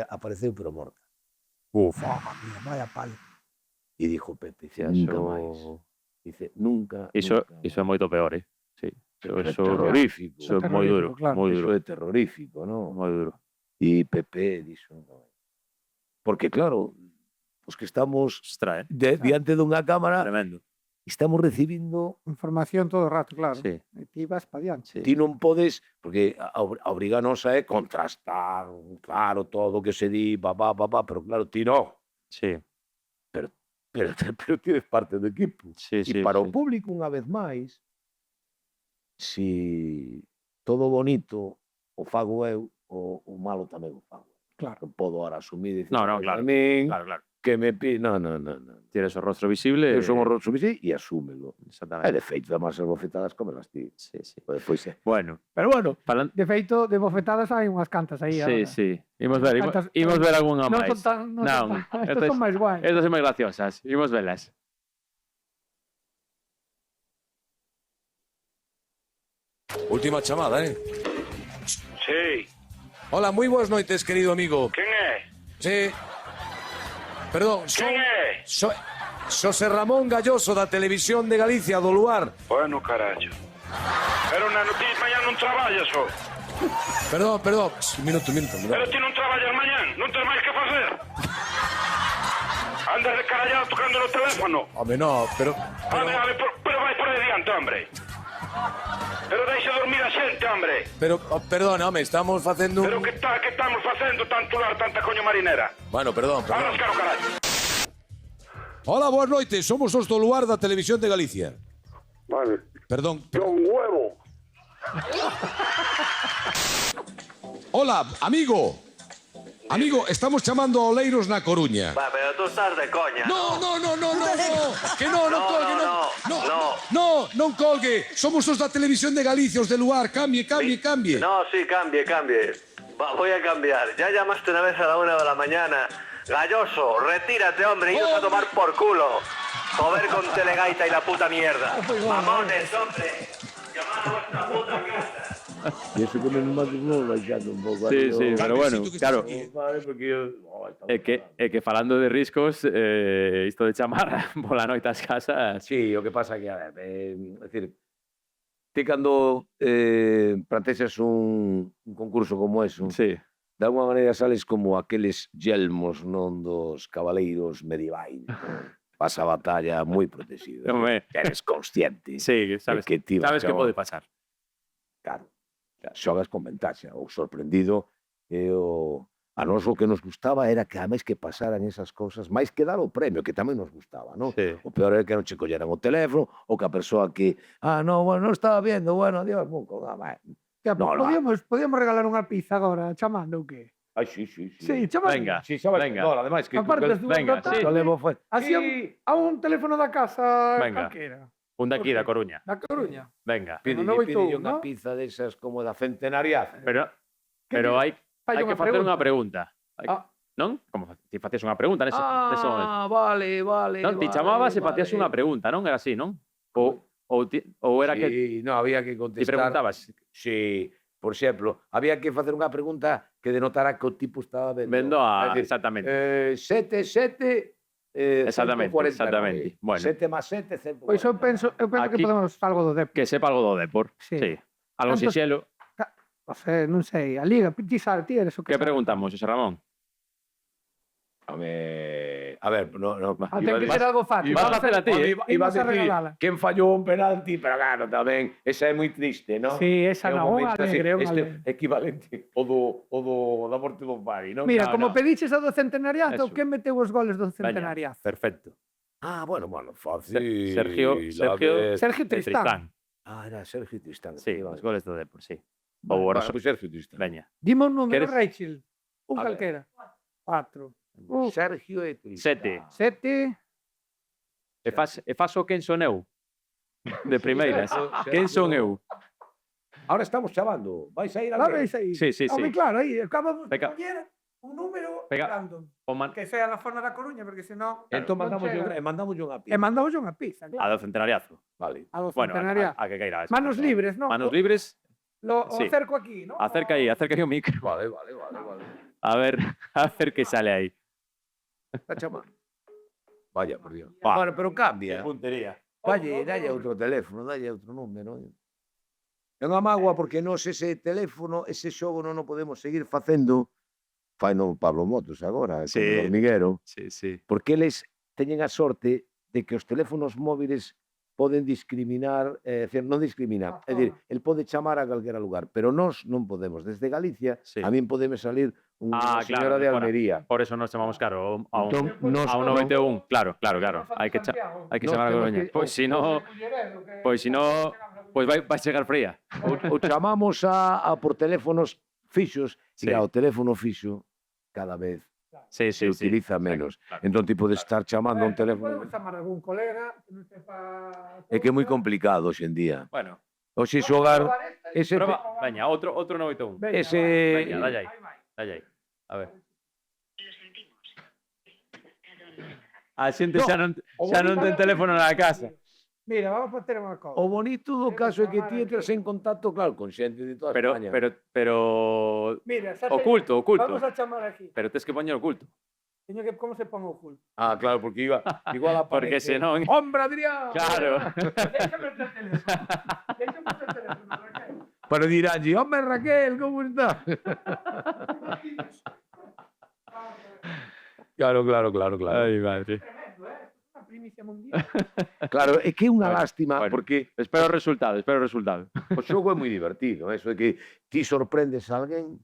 S3: apareceu pero morta.
S2: Mía, vaya palo.
S3: E dijo Pepe, nunca máis. Dice, nunca.
S1: Iso é moito peor, sí.
S3: Iso é terrorífico.
S1: Iso é moi duro, moi duro.
S3: Iso é terrorífico, non?
S1: Moi duro.
S3: E Pepe dixo, porque claro, os que estamos diante dunha cámara,
S1: tremendo.
S3: Estamos recibindo
S2: información todo o rato, claro.
S3: Sí.
S2: E ti vas pa diante.
S3: Ti non podes, porque a obriga nosa é contrastar, claro, todo o que se di, pero claro, ti non.
S1: Sí.
S3: Pero ti eres parte do equipo. E para o público, unha vez máis, si todo bonito o fago eu, o malo tamén o fago.
S2: Claro.
S3: Non podo ahora asumir e dicir,
S1: claro.
S3: Claro. Que me pi... No.
S1: Tienes o rostro visible.
S3: Eu son o rostro visible e asúmelo.
S1: Exactamente.
S3: E de feito, damas as bofetadas como las ti.
S1: Sí.
S3: Pois
S1: Bueno.
S3: Pero bueno.
S2: De feito, de bofetadas hai unhas cantas aí.
S1: Sí. Imos ver algunha máis.
S2: Non, estas son máis guais.
S1: Estas son máis graciosas. Imos velas.
S5: Última chamada,
S6: Sí.
S5: Hola, moi boas noites, querido amigo.
S6: Quen é?
S5: Sí. Perdón,
S6: Quen é?
S5: Xosé Ramón Galloso da Televisión de Galicia, do Luar.
S6: Bueno, carallo. Pero na noticia mañá non traballas, o.
S5: Perdón. Un minuto.
S6: Pero ti non traballas mañán, non tens máis que facer. Andas de carallado tocando no teléfono.
S5: Home, no, pero
S6: pero vai por aí diante, hombre. Pero deixa dormir a xente, hombre.
S5: Pero, perdona, home, estamos facendo...
S6: Pero que estamos facendo tanto lar, tanta coño marinera?
S5: Bueno, perdón.
S6: Hablas caro, carallo.
S5: Hola, boas noites. Somos os do Luar da Televisión de Galicia.
S6: Vale.
S5: Perdón.
S6: Con huevo.
S5: Hola, amigo. Amigo, estamos chamando a Oleiros na Coruña.
S7: Va, pero tú estás de coña.
S5: No. Que non colgue,
S7: No.
S5: non colgue. Somos os da Televisión de Galicia, os de Luar. Cambie.
S7: No, sí, cambie. Va, voy a cambiar. Ya llamaste una vez a la 1 de la mañana. Galloso, retírate, hombre, iros a tomar por culo. Joder con Telegaita y la puta mierda. Mamones, hombre. Llamad a vuestra puta casa.
S3: E iso que menos mal que non baixando un pouco.
S1: Sí, sí, pero bueno, claro,
S3: Vale, porque eu...
S1: é que falando de riscos, isto de chamar pola noite ás casas...
S3: Sí, o que pasa que, a ver, é dicir, ti cando plantexas un concurso como eso,
S1: Sí,
S3: de alguma maneira sales como aqueles yelmos non dos cabaleiros medievais. Vas a batalla moi protegido.
S1: Home.
S3: Eres consciente.
S1: sí, sabes,
S3: que ti vas
S1: sabes que
S3: a-
S1: pode pasar.
S3: Claro. Xogas con ventaxa. O sorprendido e o... A nós o que nos gustaba era que, a máis que pasaran esas cousas, máis que dar o premio, que tamén nos gustaba, non?
S1: Sí.
S3: O peor era que non che colleran o teléfono, ou que a persoa que, no, bueno, non estaba viendo, bueno, adiós, buco, No, no.
S2: Podíamos regalar unha pizza agora, chamando ou que?
S3: Ai, sí.
S2: Sí, chamando.
S1: Venga,
S3: Sí, sabes,
S1: venga.
S3: no, ademais que...
S2: Aparte das dúas
S1: venga,
S2: da
S1: sí.
S3: Lo
S2: tarde,
S3: levo foi...
S2: así a un teléfono da casa
S1: Venga.
S2: calquera.
S1: Un daqui da Coruña.
S2: Da Coruña.
S1: Venga.
S3: Pídelle,
S2: non vai tú,
S3: pídelle unha
S2: ¿no?
S3: pizza desas como da centenariaza.
S1: Pero hai
S2: Fai
S1: que
S2: unha
S1: facer unha pregunta.
S2: Ah.
S1: Non? Como ti facías unha pregunta nese momento.
S3: Vale.
S1: Non, ti chamabas e facías unha pregunta, non? Era así, non? Ou era que
S3: Sí, no, había que
S1: ti
S3: contestar...
S1: preguntabas
S3: Sí, por exemplo, había que facer unha pregunta que denotara que o tipo estaba
S1: vendo a...
S3: É dicir,
S1: Exactamente.
S3: 7,
S1: Exactamente.
S3: 149.
S1: Bueno.
S3: 7 más 7, 149.
S2: Pois eu penso que
S1: Aquí-
S2: podemos algo do Dep.
S1: Que sepa algo do Depor.
S2: Sí.
S1: Sí. Algo
S2: Cantos-
S1: sinxelo.
S2: Non sei, a Liga, ti sabes, ti eres o que
S1: Que
S2: sabe.
S1: preguntamos, Xosé Ramón?
S3: A ver, no,
S2: Ah, ten que ser algo fácil.
S1: Vas a facer a ti,
S3: Iba a
S2: Imos a
S3: decir
S2: regalala.
S3: quen fallou un penalti, pero claro, tamén, esa é moi triste, non?
S2: Sí, esa
S3: É un
S2: non, unha
S3: momento así,
S2: alegre, unha
S3: este
S2: alegre.
S3: equivalente o da morte do Fari, non?
S2: Mira,
S1: No,
S2: como
S1: no.
S2: pediches a do centenariato,
S1: Eso.
S2: quen meteu os goles do
S1: Veña,
S2: centenariato?
S1: perfecto.
S3: Bueno, fácil.
S1: Sergio
S2: Sergio
S1: de
S2: Tristán.
S3: Era Sergio Tristán.
S1: Sí, os goles do Depor, sí. Ou
S3: Bueno,
S1: Orso.
S3: pues Sergio Tristán.
S1: Veña.
S2: Dime un número,
S1: Queres-
S2: Rachel. Un
S3: A ver.
S2: calquera. 4.
S3: Sergio e Tristán.
S1: 7.
S2: 7.
S1: E fas o quen son eu? De primeiras. Quen son eu?
S3: Ahora estamos chamando. Vais a ir a
S2: Sabes aí?
S1: Sí, sí,
S2: Home,
S1: sí.
S2: claro, aí acabamos de
S1: Venga.
S2: coller un número
S1: Venga.
S2: random.
S1: O man...
S2: Que sea na zona da Coruña, porque senón...
S3: Entón
S2: non chega.
S3: mandamos unha
S2: E
S3: pizza.
S2: mandamos unha pizza,
S1: A
S2: claro.
S1: do centenariazo.
S3: Vale.
S2: A do
S1: Bueno,
S2: centenariato.
S1: a que cairá.
S2: Manos libres, non?
S1: Manos libres.
S2: Lo
S1: sí.
S2: acerco aquí, non?
S1: Acerca aí o micro.
S3: Vale.
S1: A ver que sale aí.
S3: Está chamando. Vaya, por Dios.
S1: Va.
S3: Bueno, pero cambia.
S1: Puntería.
S3: Dalle outro teléfono, dalle outro número. É unha mágoa porque nós ese teléfono, ese xogo non o podemos seguir facendo. Fai no Pablo Motos agora,
S1: Sí.
S3: con o hormiguero,
S1: Sí, sí.
S3: porque eles teñen a sorte de que os teléfonos móviles poden discriminar, decir, non discriminar, é dicir, el pode chamar a calquera lugar, pero nós non podemos. Desde Galicia,
S1: Sí.
S3: a min podeme salir unha
S1: Ah,
S3: señora
S1: claro,
S3: de
S1: de fora.
S3: Almería.
S1: Por eso nos chamamos caro a un
S3: Entón, nos,
S1: 91. Claro. Hai que
S3: Nos
S1: chamar a
S3: temos
S1: Coruña.
S3: que-
S1: Pois si no, vai chegar fría.
S3: o chamamos a por teléfonos fixos,
S1: Sí.
S3: e ao teléfono fixo cada vez
S1: Sí,
S3: se
S1: sí, sí.
S3: utiliza menos.
S1: Claro.
S3: Entón ti podes estar chamando a un teléfono.
S2: Podemos chamar a algún colega que non sepa...
S3: É que é moi complicado hoxe en día.
S1: Bueno,
S3: Hoxe xogar ese
S1: proba. Veña, outro 91.
S3: ese
S1: Veña, dalle aí. Dalle aí. A ver. A xente xa non ten teléfono na casa.
S2: Mira, vamos a facer unha cousa.
S3: o bonito do caso é que ti entras en contacto claro con xente de toda
S1: Pero
S3: España.
S2: Mira, xa
S1: oculto.
S2: Vamos a chamar aquí.
S1: Pero tes que poñer oculto.
S2: Teño que como se pon oculto.
S3: Ah, claro, porque iba igual
S1: Porque
S3: aparece.
S1: senón...
S2: Hombre, Adrián.
S1: Claro.
S2: Déjame el teléfono. Déjame el teléfono, Raquel.
S3: Pero dirán, "Hombre, Raquel, como está?" Claro.
S1: Ai, madre.
S2: Tremendo, Unha primicia mundial.
S3: Claro, é que é unha
S1: Bueno,
S3: lástima
S1: bueno.
S3: porque
S1: Espero o resultado.
S3: o xogo é moi divertido, eso é que ti sorprendes a alguén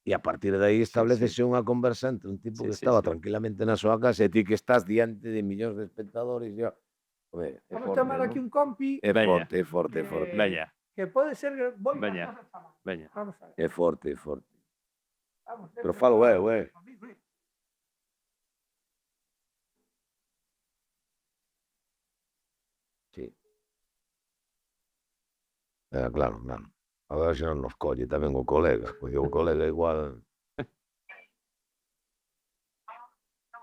S3: E a partir de aí establecese unha conversa entre un tipo que estaba tranquilamente na súa casa e ti que estás diante de millóns de espectadores. Home, é
S2: Vamos
S3: forte,
S2: chamar aquí
S3: non?
S2: un compi
S3: É
S1: Veña.
S3: forte, é forte, é forte.
S1: Veña,
S2: que pode ser moi
S1: Veña.
S2: capaz de chamar.
S1: veña.
S2: Vamos a ver.
S3: É forte, é forte.
S2: Vamos,
S3: Pero falo eu, Sí. Claro, claro. Agora xa non nos colle tamén o colega, porque o colega igual...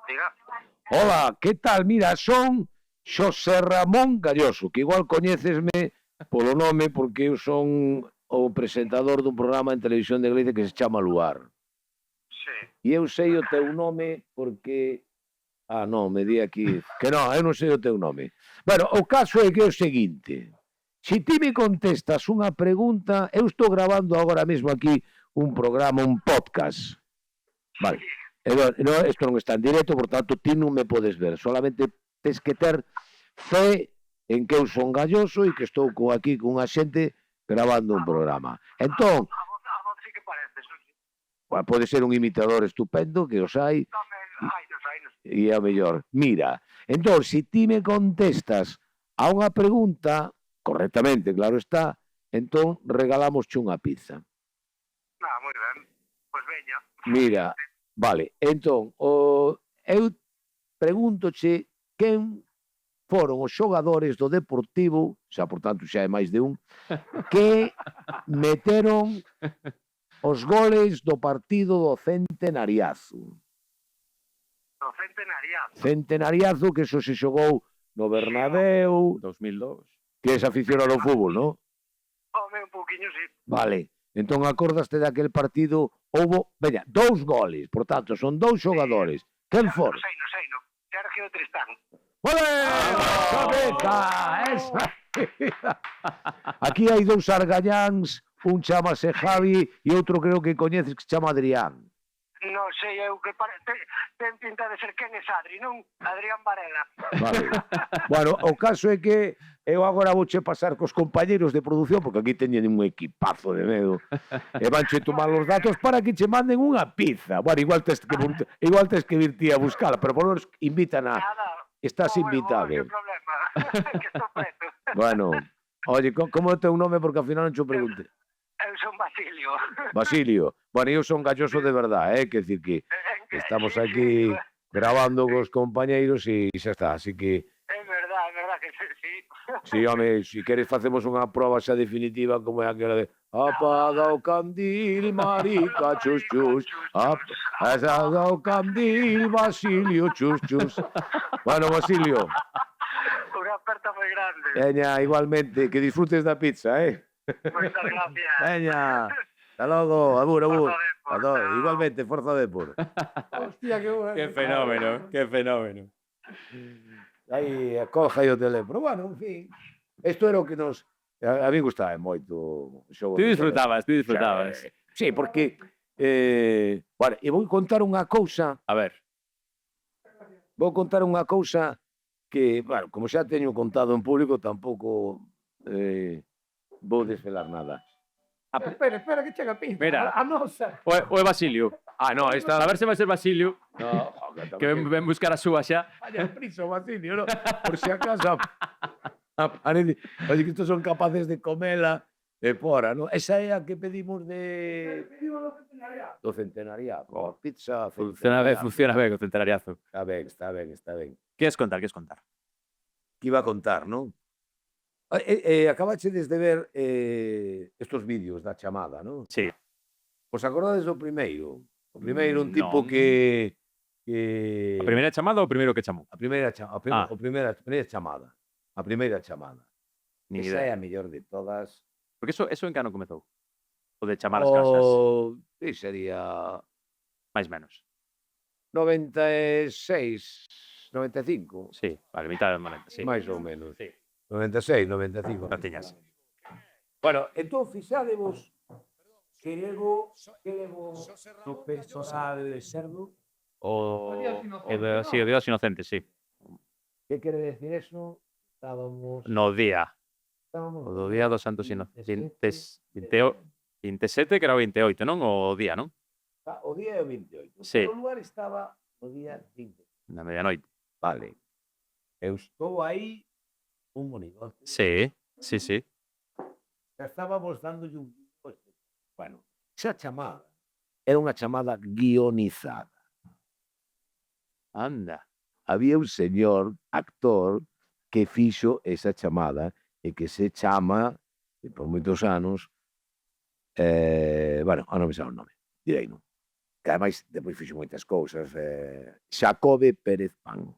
S7: Diga.
S3: Hola, que tal? Mira, son Xosé Ramón Galloso, que igual coñécesme polo nome porque eu son o presentador dun programa en televisión de Galicia que se chama Luar.
S7: Sí.
S3: E eu sei o teu nome porque... Ah, non, me di aquí... Que non, eu non sei o teu nome. Bueno, o caso é que é o seguinte. Se ti me contestas unha pregunta, eu estou grabando agora mesmo aquí un programa, un podcast. Vale. Isto non está en directo, por tanto, ti non me podes ver. Solamente tes que ter fe en que eu son Galloso e que estou aquí con unha xente grabando un programa. Entón,
S7: A voz sí que parece, eso sí.
S3: pode ser un imitador estupendo, que os hai, e é o mellor. Mira, entón, se ti me contestas a unha pregunta, correctamente, claro está, entón regalamos unha pizza.
S7: Moi ben. Pois veña.
S3: Mira, vale, entón, eu pregúntoche quen foron os xogadores do Deportivo, xa por tanto xa é máis de un, que meteron os goles do partido do Centenariazo.
S7: No centenariado.
S3: Centenariazo que eso se xogou no Bernabéu,
S1: 2002.
S3: que es aficionado ao fútbol, non?
S7: Home, un pouquiño, sí.
S3: Vale, entón acordaste daquel partido, houbo, veña, 2 goles, por tanto, son 2 xogadores. Quen for?
S7: No sei, no. Sergio Tristán.
S3: ¡Ole! ¡Cabeza! ¡Esa! Aquí hai 2 argalláns, un chamase Javi e outro creo que coñeces que se chama Adrián.
S7: Non sei, eu que ten pinta de ser quen é Adri, non? Adrián Varela.
S3: Vale. Bueno, o caso é que eu agora vouche pasar cos compañeros de produción, porque aquí teñen un equipazo de medo, e vanche tomar os datos para que che manden unha pizza. Bueno, igual tes que vir ti a buscala, pero por lo menos invitan a...
S7: Nada.
S3: Estás invitado.
S7: Sin problema. Que estou preto.
S3: Bueno, oye, como é o teu nome? Porque ao final non te o pregunte.
S7: Eu son Basilio.
S3: Basilio. Bueno, eu son Galloso de verdade, que decir que estamos aquí grabando cos compañeiros e xa está, así que...
S7: É verdade que sí.
S3: Si, home, si queres facemos unha proba xa definitiva como é aquela de apaga o candil, marica, chus, chus, apaga o candil, Basilio, chus, chus. Bueno, Basilio.
S7: Unha aperta moi grande.
S3: Veña, igualmente, que disfrutes da pizza,
S7: Moitas gracias.
S3: Veña, hasta logo, abur, abur.
S7: Forza Depor, chao.
S3: Igualmente, Forza Depor.
S2: Hostia,
S1: Qué fenómeno, qué fenómeno.
S3: Aí, colga aí o teléfono. Bueno, en fin, isto era o que nos... A mí gustaba moito o xogo.
S1: Tú disfrutabas.
S3: Sí, porque... Vale, e vou contar unha cousa...
S1: A ver.
S3: Vou contar unha cousa que, bueno, como xa teño contado en público, tampouco vou desvelar nada.
S2: Espera, que chega a pizza.
S1: Mira.
S2: A nosa.
S1: O é Basilio.
S3: Ah, no, esta...
S1: A ver se vai ser Basilio,
S3: No,
S1: que ven buscar a súa xa.
S3: Vaya prisa, Basilio, ¿no? Por si acaso... Oye, que estos son capaces de comela e fora, ¿no? Esa é a que pedimos de... Do centenariado. Oh, pizza centenariado.
S1: Funciona ben o centenariazo.
S3: Está ben.
S1: Queres contar?
S3: Que iba a contar, non? Acabachedes de ver estos vídeos da chamada, non?
S1: Sí.
S3: Os acordades do primeiro? O primeiro un tipo
S1: Non.
S3: que...
S1: A primeira chamada ou o primeiro que chamou?
S3: A primeira chamada. A primeira chamada.
S1: Ni
S3: Esa é
S1: idea.
S3: a mellor de todas.
S1: Porque eso en que ano comezou? O de chamar as casas,
S3: Sí, sería
S1: máis menos.
S3: 96, 95.
S1: Sí, vale, mitad de 90, sí.
S3: Máis ou menos.
S1: Sí.
S3: 96, 95.
S1: Non tiñas.
S3: Bueno, entón, fixadevos que levo no personal de cerdo.
S1: O de Dios inocente, sí.
S3: Que quere decir eso?
S1: No día. O do día dos Santos Inocentes. 27, que era o 28, non? O día, non?
S3: O día é o 28.
S1: Sí.
S3: O lugar estaba o día 20.
S1: Na medianoite.
S3: Vale. Eu estou aí un monigote.
S1: Sí, sí, sí.
S3: Já estábamos dándolle un... Bueno, esa chamada era unha chamada guionizada.
S1: Anda.
S3: Había un señor, actor, que fixo esa chamada e que se chama, e por moitos anos, bueno, non me sabe o nome, direi non. Que ademais depois fixo moitas cousas, Xacobe Pérez Pan.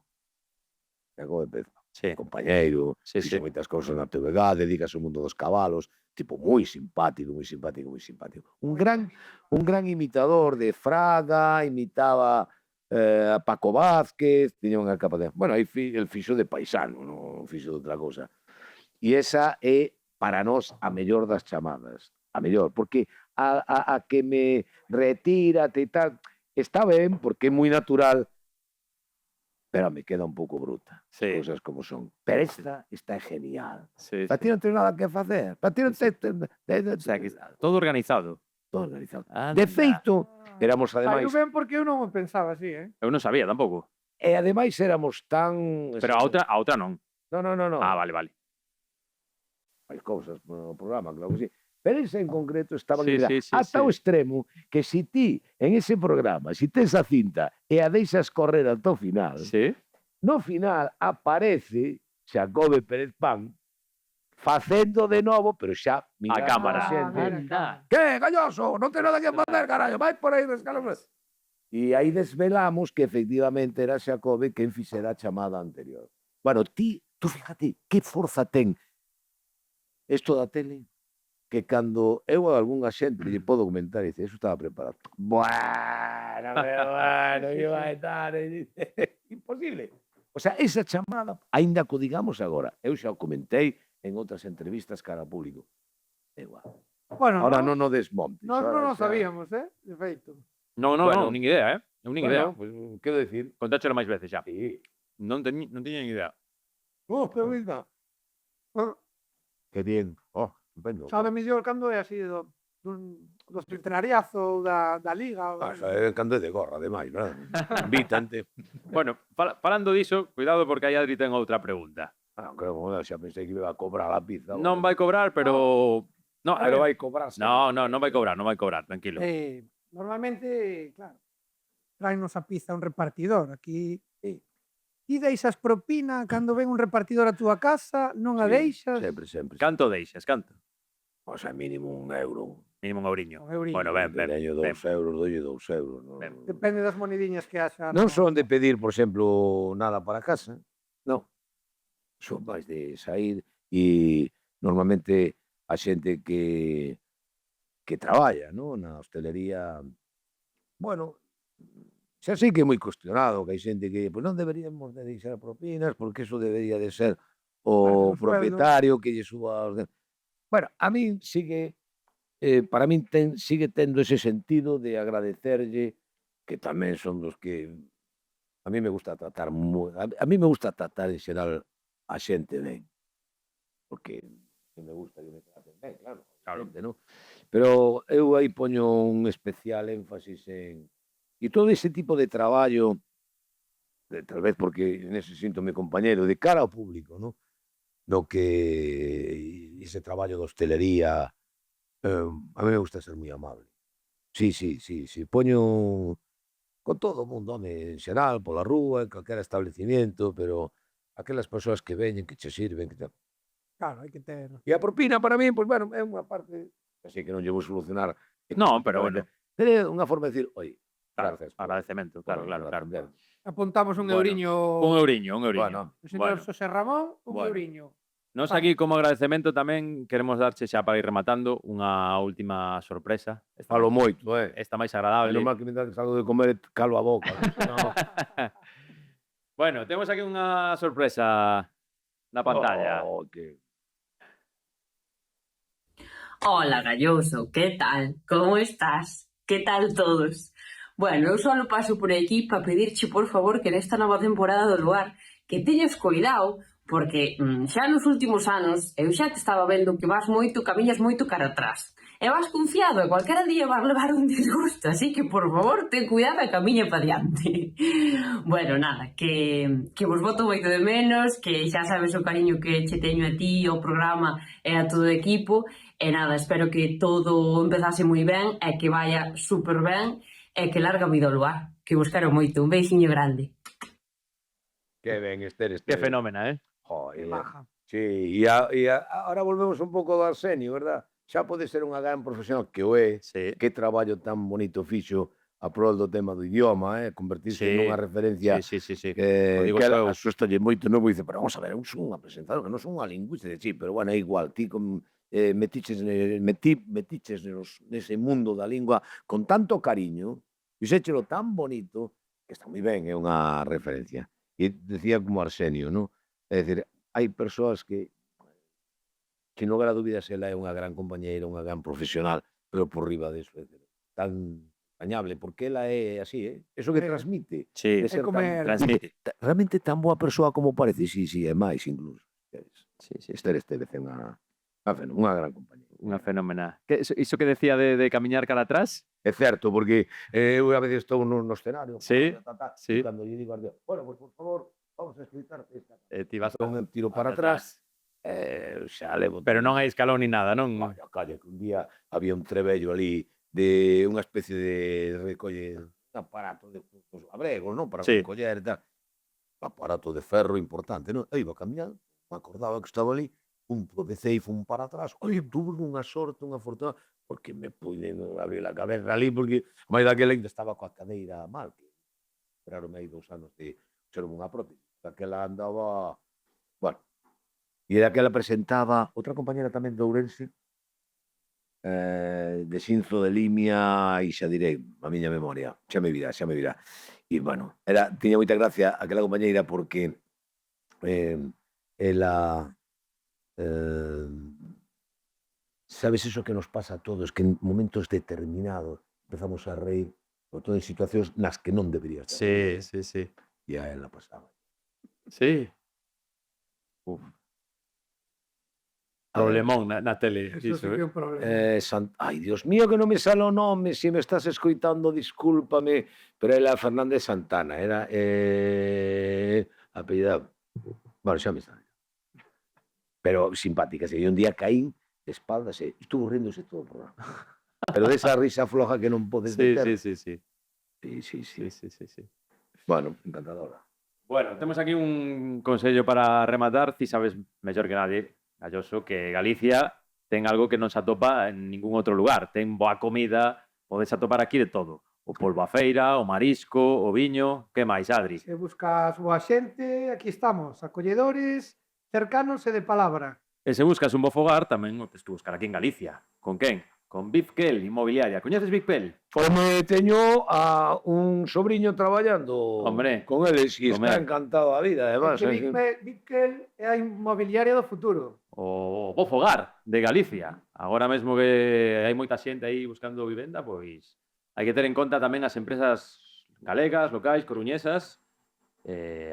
S3: Xacobe Pérez Pan,
S1: Sí.
S3: compañeiro,
S1: Sí,
S3: fixo
S1: sí.
S3: moitas cousas na TVG, dedícase ao mundo dos cabalos, tipo moi simpático, moi simpático, moi simpático. Un gran imitador de Fraga, imitaba a Paco Vázquez, tiña unha capa de... Bueno, aí el fixo de paisano, non fixo de outra cousa. E esa é, para nós, a mellor das chamadas. A mellor, porque a que me retírate e tal, está ben, porque é moi natural, pero me queda un pouco bruta.
S1: Sí.
S3: Cousas como son. Pero esta é genial.
S1: Sí,
S3: Para ti non tens nada que facer. Para ti non tens...
S1: O sea, que todo organizado.
S3: Todo organizado.
S1: Anda.
S3: De feito, éramos
S2: Saiu
S3: ademais...
S2: ben porque eu non o pensaba así,
S1: Eu non sabía tampouco.
S3: E ademais éramos tan...
S1: Pero a outra non.
S3: No.
S1: Ah, vale.
S3: Hai cousas no programa, claro que sí. Pero ese en concreto estaba
S1: Sí,
S3: en
S1: sí,
S3: ata
S1: sí.
S3: o extremo que si ti en ese programa, si tes a cinta e a deixas correr ata o final,
S1: Sí.
S3: no final aparece Xacobe Pérez Pan facendo de novo, pero xa mirando
S1: cámara.
S3: xente.
S1: Anda.
S3: Que, galloso, non ten nada que facer, carallo, vai por aí descalabros. E aí desvelamos que efectivamente era Xacobe quen fixera a chamada anterior. Bueno, tú fíjate, que forza ten isto da tele, que cando eu a algunha xente lle podo comentar e dice, eso estaba preparado. Bueno, que vai estar... Imposible. O sea, esa chamada, aínda co digamos agora, eu xa o comentei en outras entrevistas cara ao público. É igual.
S2: Bueno,
S3: Ahora non o desmontes.
S2: nós non
S3: ahora
S2: o
S3: xa-
S2: sabíamos, de feito.
S1: Non,
S3: Bueno.
S1: nin idea, Eu nin idea.
S3: Bueno, pues, quero decir...
S1: Contáchelo máis veces xa.
S3: Sí.
S1: Non tiña nin idea.
S3: Qué bonita. Qué bien. Oh, estupendo.
S2: Sabe mellor cando é así do centenariazo da Liga.
S3: Cando é de gorra, ademais, verdad? Invítante.
S1: Bueno, falando diso, cuidado porque aí Adri ten outra pregunta.
S3: Creo que xa pensei que iba a cobrar a pizza.
S1: Non vai cobrar, pero... No,
S3: Pero vai cobrar.
S1: non vai cobrar, tranquilo.
S2: Normalmente, claro, traenos a pizza un repartidor. Aquí ti deixas propina cando ven un repartidor a túa casa, non a deixas.
S3: Sempre.
S1: Canto deixas, canto?
S3: O sea, mínimo €1.
S1: Mínimo un euriño.
S2: Un euriño.
S1: Bueno, ben.
S3: Teño €2, dolle €2. Non.
S1: Ben.
S2: Depende das monediñas que haxa.
S3: Non son de pedir, por exemplo, nada para casa. Non. Son máis de sair e normalmente a xente que traballa, non, na hostelería, bueno, xa sei que é moi cuestionado, que hai xente que non deberíamos de deixar propinas porque eso debería de ser o
S2: Bueno, o sueldo.
S3: propietario que lle suba os... Bueno, a min sigue, para min sigue tendo ese sentido de agradecerlle, que tamén son dos que a mí me gusta tratar a mí me gusta tratar en xeral a xente ben, porque me gusta que me traten ben, claro, xente, non? Pero eu aí poño un especial énfasis en... E todo ese tipo de traballo, tal vez porque nese sinto mi compañero, de cara ao público, non? No que ese traballo de hostelería, a mí me gusta ser moi amable. Sí, poño con todo o mundo, home, en xeral, pola rúa, en calquera establecimiento, pero aquelas persoas que veñen, que che sirven, que tal.
S2: Claro, hai que ter.
S3: E a propina para min, pois, bueno, é unha parte, así que non lle vou solucionar.
S1: No, pero bueno.
S3: É unha forma de decir, oi,
S1: Claro,
S3: gracias.
S1: agradecemento, claro.
S2: Apuntamos un
S1: Bueno,
S2: euriño.
S1: Un euriño.
S3: Bueno,
S2: O señor
S1: Bueno.
S2: Xosé Ramón, un
S3: Bueno.
S2: euriño.
S1: Nos aquí como agradecemento tamén queremos darche xa para ir rematando unha última sorpresa.
S3: falo moito,
S1: Esta máis agradable.
S3: Menos mal que mientras salgo de comer calo a boca. No.
S1: Bueno, temos aquí unha sorpresa na pantalla.
S3: Oh, que...
S8: Hola, Galloso, ¿qué tal? ¿Cómo estás? ¿Qué tal todos? Bueno, eu solo paso por aquí para pedirche, por favor, que nesta nova temporada do Luar que teñas cuidado, porque xa nos últimos anos eu xa te estaba vendo que vas moito, camiñas moito cara atrás. e vas confiado e cualquera día vas levar un disgusto, así que, por favor, ten cuidado e camiña pa diante. Bueno, nada, que vos boto moito de menos, que xa sabes o cariño que che teño a ti, ao programa e a todo o equipo, e nada, espero que todo empezase moi ben e que vaya super ben e que larga vida ao luar, que vos quero moito. Un beixiño grande.
S3: Que ben, Esther,
S1: Qué
S3: Esther.
S1: fenómena, ¿eh?
S3: Joder.
S2: Maja.
S3: Sí, ahora volvemos un pouco do Arsenio, verdad? Xa pode ser unha gran profesional que o é,
S1: Sí.
S3: que traballo tan bonito fixo a prol do tema do idioma, convertirse nunha referencia
S1: Sí.
S3: que,
S1: Lo digo
S3: que
S1: eu.
S3: ela asustalle moito, non? Dice, pero vamos a ver, eu son unha presentadora, que non son unha lingüista, sí, pero bueno, é igual, ti metiches nese mundo da lingua con tanto cariño, fixéchelo tan bonito, que está moi ben, é unha referencia. E decía como Arsenio, non? É dicir, hai persoas que, sin lugar a dúbidas, ela é unha gran compañeira, unha gran profesional, pero por riba deso, é dicir, tan entrañable, porque ela é así, eso que transmite,
S1: Sí,
S3: de ser
S2: como
S3: tan,
S1: transmite.
S3: realmente tan boa persoa como parece, sí, é máis incluso.
S1: Sí.
S3: Esther Estevez é unha gran compañera.
S1: Unha fenómena. Iso que decía de camiñar cara atrás?
S3: É certo, porque eu a veces estou no escenario,
S1: Sí,
S3: e
S1: sí.
S3: cando lle digo, bueno, pues por favor, vamos a escritar esta.
S1: Ti vas
S3: Entón, tiro para atrás, xa levo.
S1: Pero non hai escalón ni nada, non?
S3: Calla, que un día había un trebello ali de unha especie de recoller un aparato de abregos, non? Para
S1: Sí.
S3: recoller e tal. Un aparato de ferro importante, non? Eu iba camiñando, me acordaba que estaba ali, tropecei, fun para atrás. Oi, tuve unha sorte, unha fortuna, porque me puiden abrir a cabeza ali, porque a máis daquela ainda estaba coa cadeira mal, que esperaronme aí 2 anos de puxeronme unha prótese. Daquela andaba, bueno, e daquela presentaba outra compañera tamén de Ourense, de Xinzo de Limia, e xa direi, a miña memoria, xa me virá. E, bueno, tiña moita gracia aquela compañeira porque ela, sabes iso que nos pasa a todos, que en momentos determinados empezamos a reír, por todo en situacións nas que non deberías ter.
S1: Sí.
S3: E a ela pasaba.
S1: Sí. Uf. Problemón na tele.
S2: Eso sí que é un problema.
S3: Ai, Dios mío, que non me sale o nome, se me estás escoitando, discúlpame, pero ela Fernández Santana, era apellidado. Bueno, xa me sale. Pero simpática, e un día caín de espaldas e estuvo riéndose todo o programa. Pero desa risa floja que non podes meter.
S1: Sí.
S3: Sí. Bueno, encantadora.
S1: Bueno, temos aquí un consello para rematar. Ti sabes mellor que nadie, Galloso, que Galicia ten algo que non se atopa en ningún outro lugar. Ten boa comida, podes atopar aquí de todo. O polvo a feira, o marisco, o viño... Que máis, Adri?
S2: Se buscas boa xente, aquí estamos, acolledores, cercanos e de palabra.
S1: E se buscas un bo fogar, tamén o tes que buscar aquí en Galicia. Con quen? Con Bizkel Inmobiliaria. Coñeces Bizkel?
S3: Como teño a un sobriño traballando
S1: Hombre,
S3: con eles e
S1: hombre.
S3: está encantado a vida, además.
S2: Que Bizkel é a inmobiliaria do futuro.
S1: O bo fogar de Galicia. Agora mesmo que hai moita xente aí buscando vivenda, pois hai que ter en conta tamén as empresas galegas, locais, coruñesas,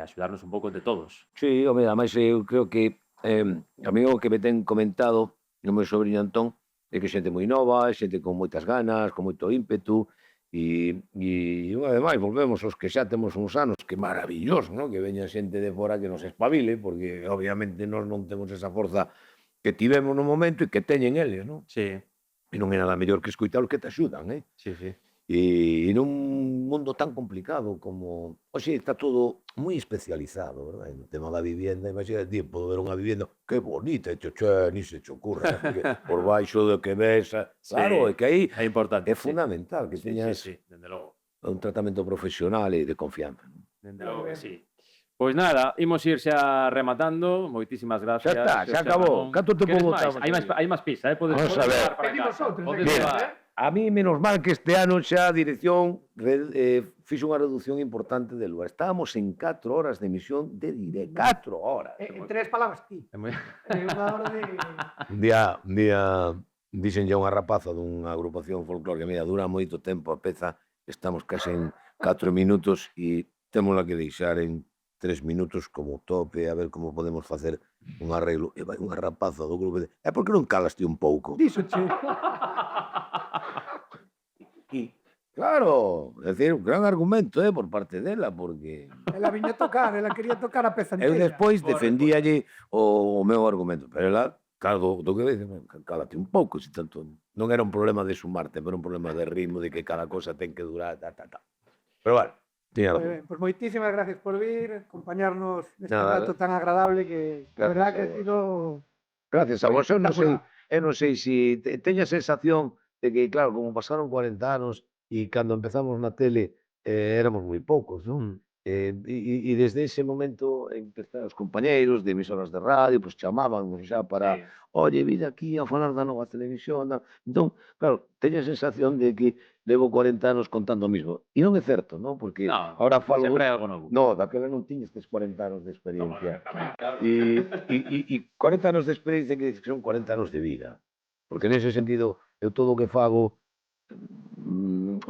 S1: axudarnos un pouco entre todos.
S3: Sí, home, ademais eu creo que a mí o que me ten comentado o meu sobriño Antón é que xente moi nova, xente con moitas ganas, con moito ímpetu, e unha vez máis volvemos aos que xa temos uns anos, que maravilloso, non? Que veña xente de fora que nos espabile, porque obviamente nós non temos esa forza que tivemos no momento e que teñen eles, non?
S1: Sí.
S3: E non é nada mellor que escoitar os que te axudan,
S1: Sí.
S3: E nun mundo tan complicado como... Oxe, está todo moi especializado, verdad? No tema da vivienda, imagina, tío, podo ver unha vivienda que bonita, e ni se te ocurra, porque por baixo do que ves... Claro, é que aí
S1: É importante.
S3: é fundamental que teñas
S1: Sí, dende logo.
S3: un tratamento profesional e de confianza.
S1: Dende logo que sí. Pois nada, imos ir xa rematando. Moitísimas gracias.
S3: Xa está, xa
S1: Xosé
S3: acabou.
S1: Ramón.
S3: Canto tempo
S1: Queres
S3: botamos?
S1: máis? Hai máis pizza, podes
S3: Vamos a ver.
S1: levar para
S2: Pedimos
S1: casa.
S2: outros,
S1: Podes
S2: aquí,
S1: levar.
S3: A mí, menos mal que este ano xa a dirección fixo unha reducción importante de lugar. Estábamos en 4 horas de emisión de directo. 4 horas.
S2: En 3 palabras, ti.
S1: É moi-
S2: Unha hora de...
S3: Un día dixen ya unha rapaza dunha agrupación folclórica, mira, dura moito tempo a peza, estamos case en 4 minutos e témola que deixar en 3 minutos como tope, a ver como podemos facer un arreglo. E vai unha rapaza do grupo de... por que non calas ti un pouco?
S2: Díxoche.
S3: Claro, é dicir, un gran argumento, por parte dela, porque
S2: Ela viña tocar, ela quería tocar a peza
S3: eu
S2: enteira.
S3: despois defendíalle o meu argumento, pero ela, claro, do que dice, cálate un pouco, se tanto non era un problema de sumarte, pero un problema de ritmo, de que cada cosa ten que durar, ta. Pero vale, tiña
S2: Moi
S3: razón.
S2: ben, pois moitísimas gracias por vir, acompañarnos neste
S3: Nada,
S2: rato tan agradable que a verdad que ha
S3: gracias a vos.
S2: sido
S3: Gracias a vos. Eu non sei se teño a sensación de que, claro, como pasaron 40 anos e cando empezamos na tele éramos moi poucos, non? E desde ese momento empezaron os compañeiros de emisoras de radio, pois chamábannos xa para oye, vide aquí a falar da nova televisión, entón, claro, teño a sensación de que levo 40 anos contando o mismo. E non é certo, non? Porque
S1: No,
S3: ahora falo...
S1: sempre hai algo novo.
S3: No, daquela non tiñes estes 40 anos de experiencia. E 40 anos de experiencia que son 40 anos de vida. Porque nese sentido, eu todo o que fago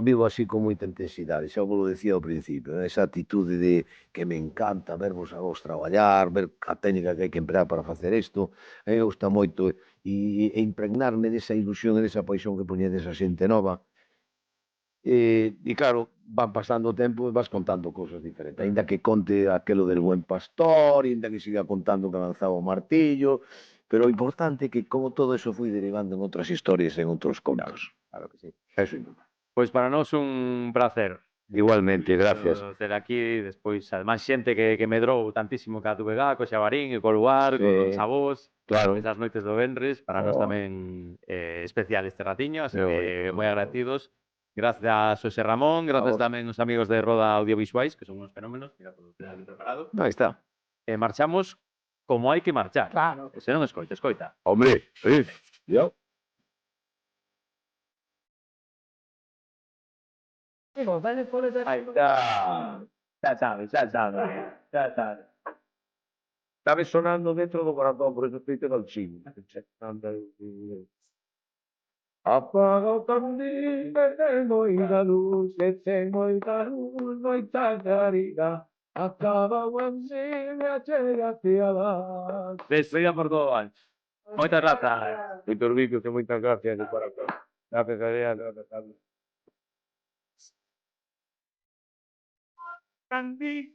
S3: vivo así con moita intensidade, xa vos lo decía ao principio, esa actitude de que me encanta vervos a vos traballar, ver a técnica que hai que emplear para facer isto, me gusta moito e impregnarme desa ilusión e desa paixón que poñedes a xente nova. E claro, van pasando o tempo e vas contando cousas diferentes. Aínda que conte aquelo del buen pastor, aínda que siga contando que avanzaba o martillo, pero o importante é que como todo eso foi derivando en outras historias, en outros contos.
S1: Claro que sí.
S3: Eso é importante.
S1: Pois para nós un placer.
S3: Igualmente, gracias.
S1: Ter aquí, despois, además, xente que medrou tantísimo ca TVG, co Xabarín e co Luar,
S3: Sí.
S1: con Sabós,
S3: Claro.
S1: esas noites do Venres, para nós
S3: Oh.
S1: tamén especial este ratiño, así
S3: Oye.
S1: que moi agradecidos. Gracias a Xosé Ramón, gracias
S3: vos.
S1: tamén aos amigos de Roda Audiovisuais, que son unos fenómenos, mira todo o que teñen preparado.
S3: Aí está.
S1: E marchamos como hai que marchar.
S2: claro.
S1: E se non escoita.
S3: Hombre, sí. Yo.
S1: Aí está. Xa sabes.
S3: Estaba sonando dentro do corazón, por eso estoy todo chino. Apaga o candil, que ten moita luz, moita claridad. Acaba o ensino, achégate a las...
S1: Despedida por todo ancho. Moitas grazas.
S3: Víctor Vico, que moitas gracias de corazón. Gracias a Dios, gracias a Dios. Candil,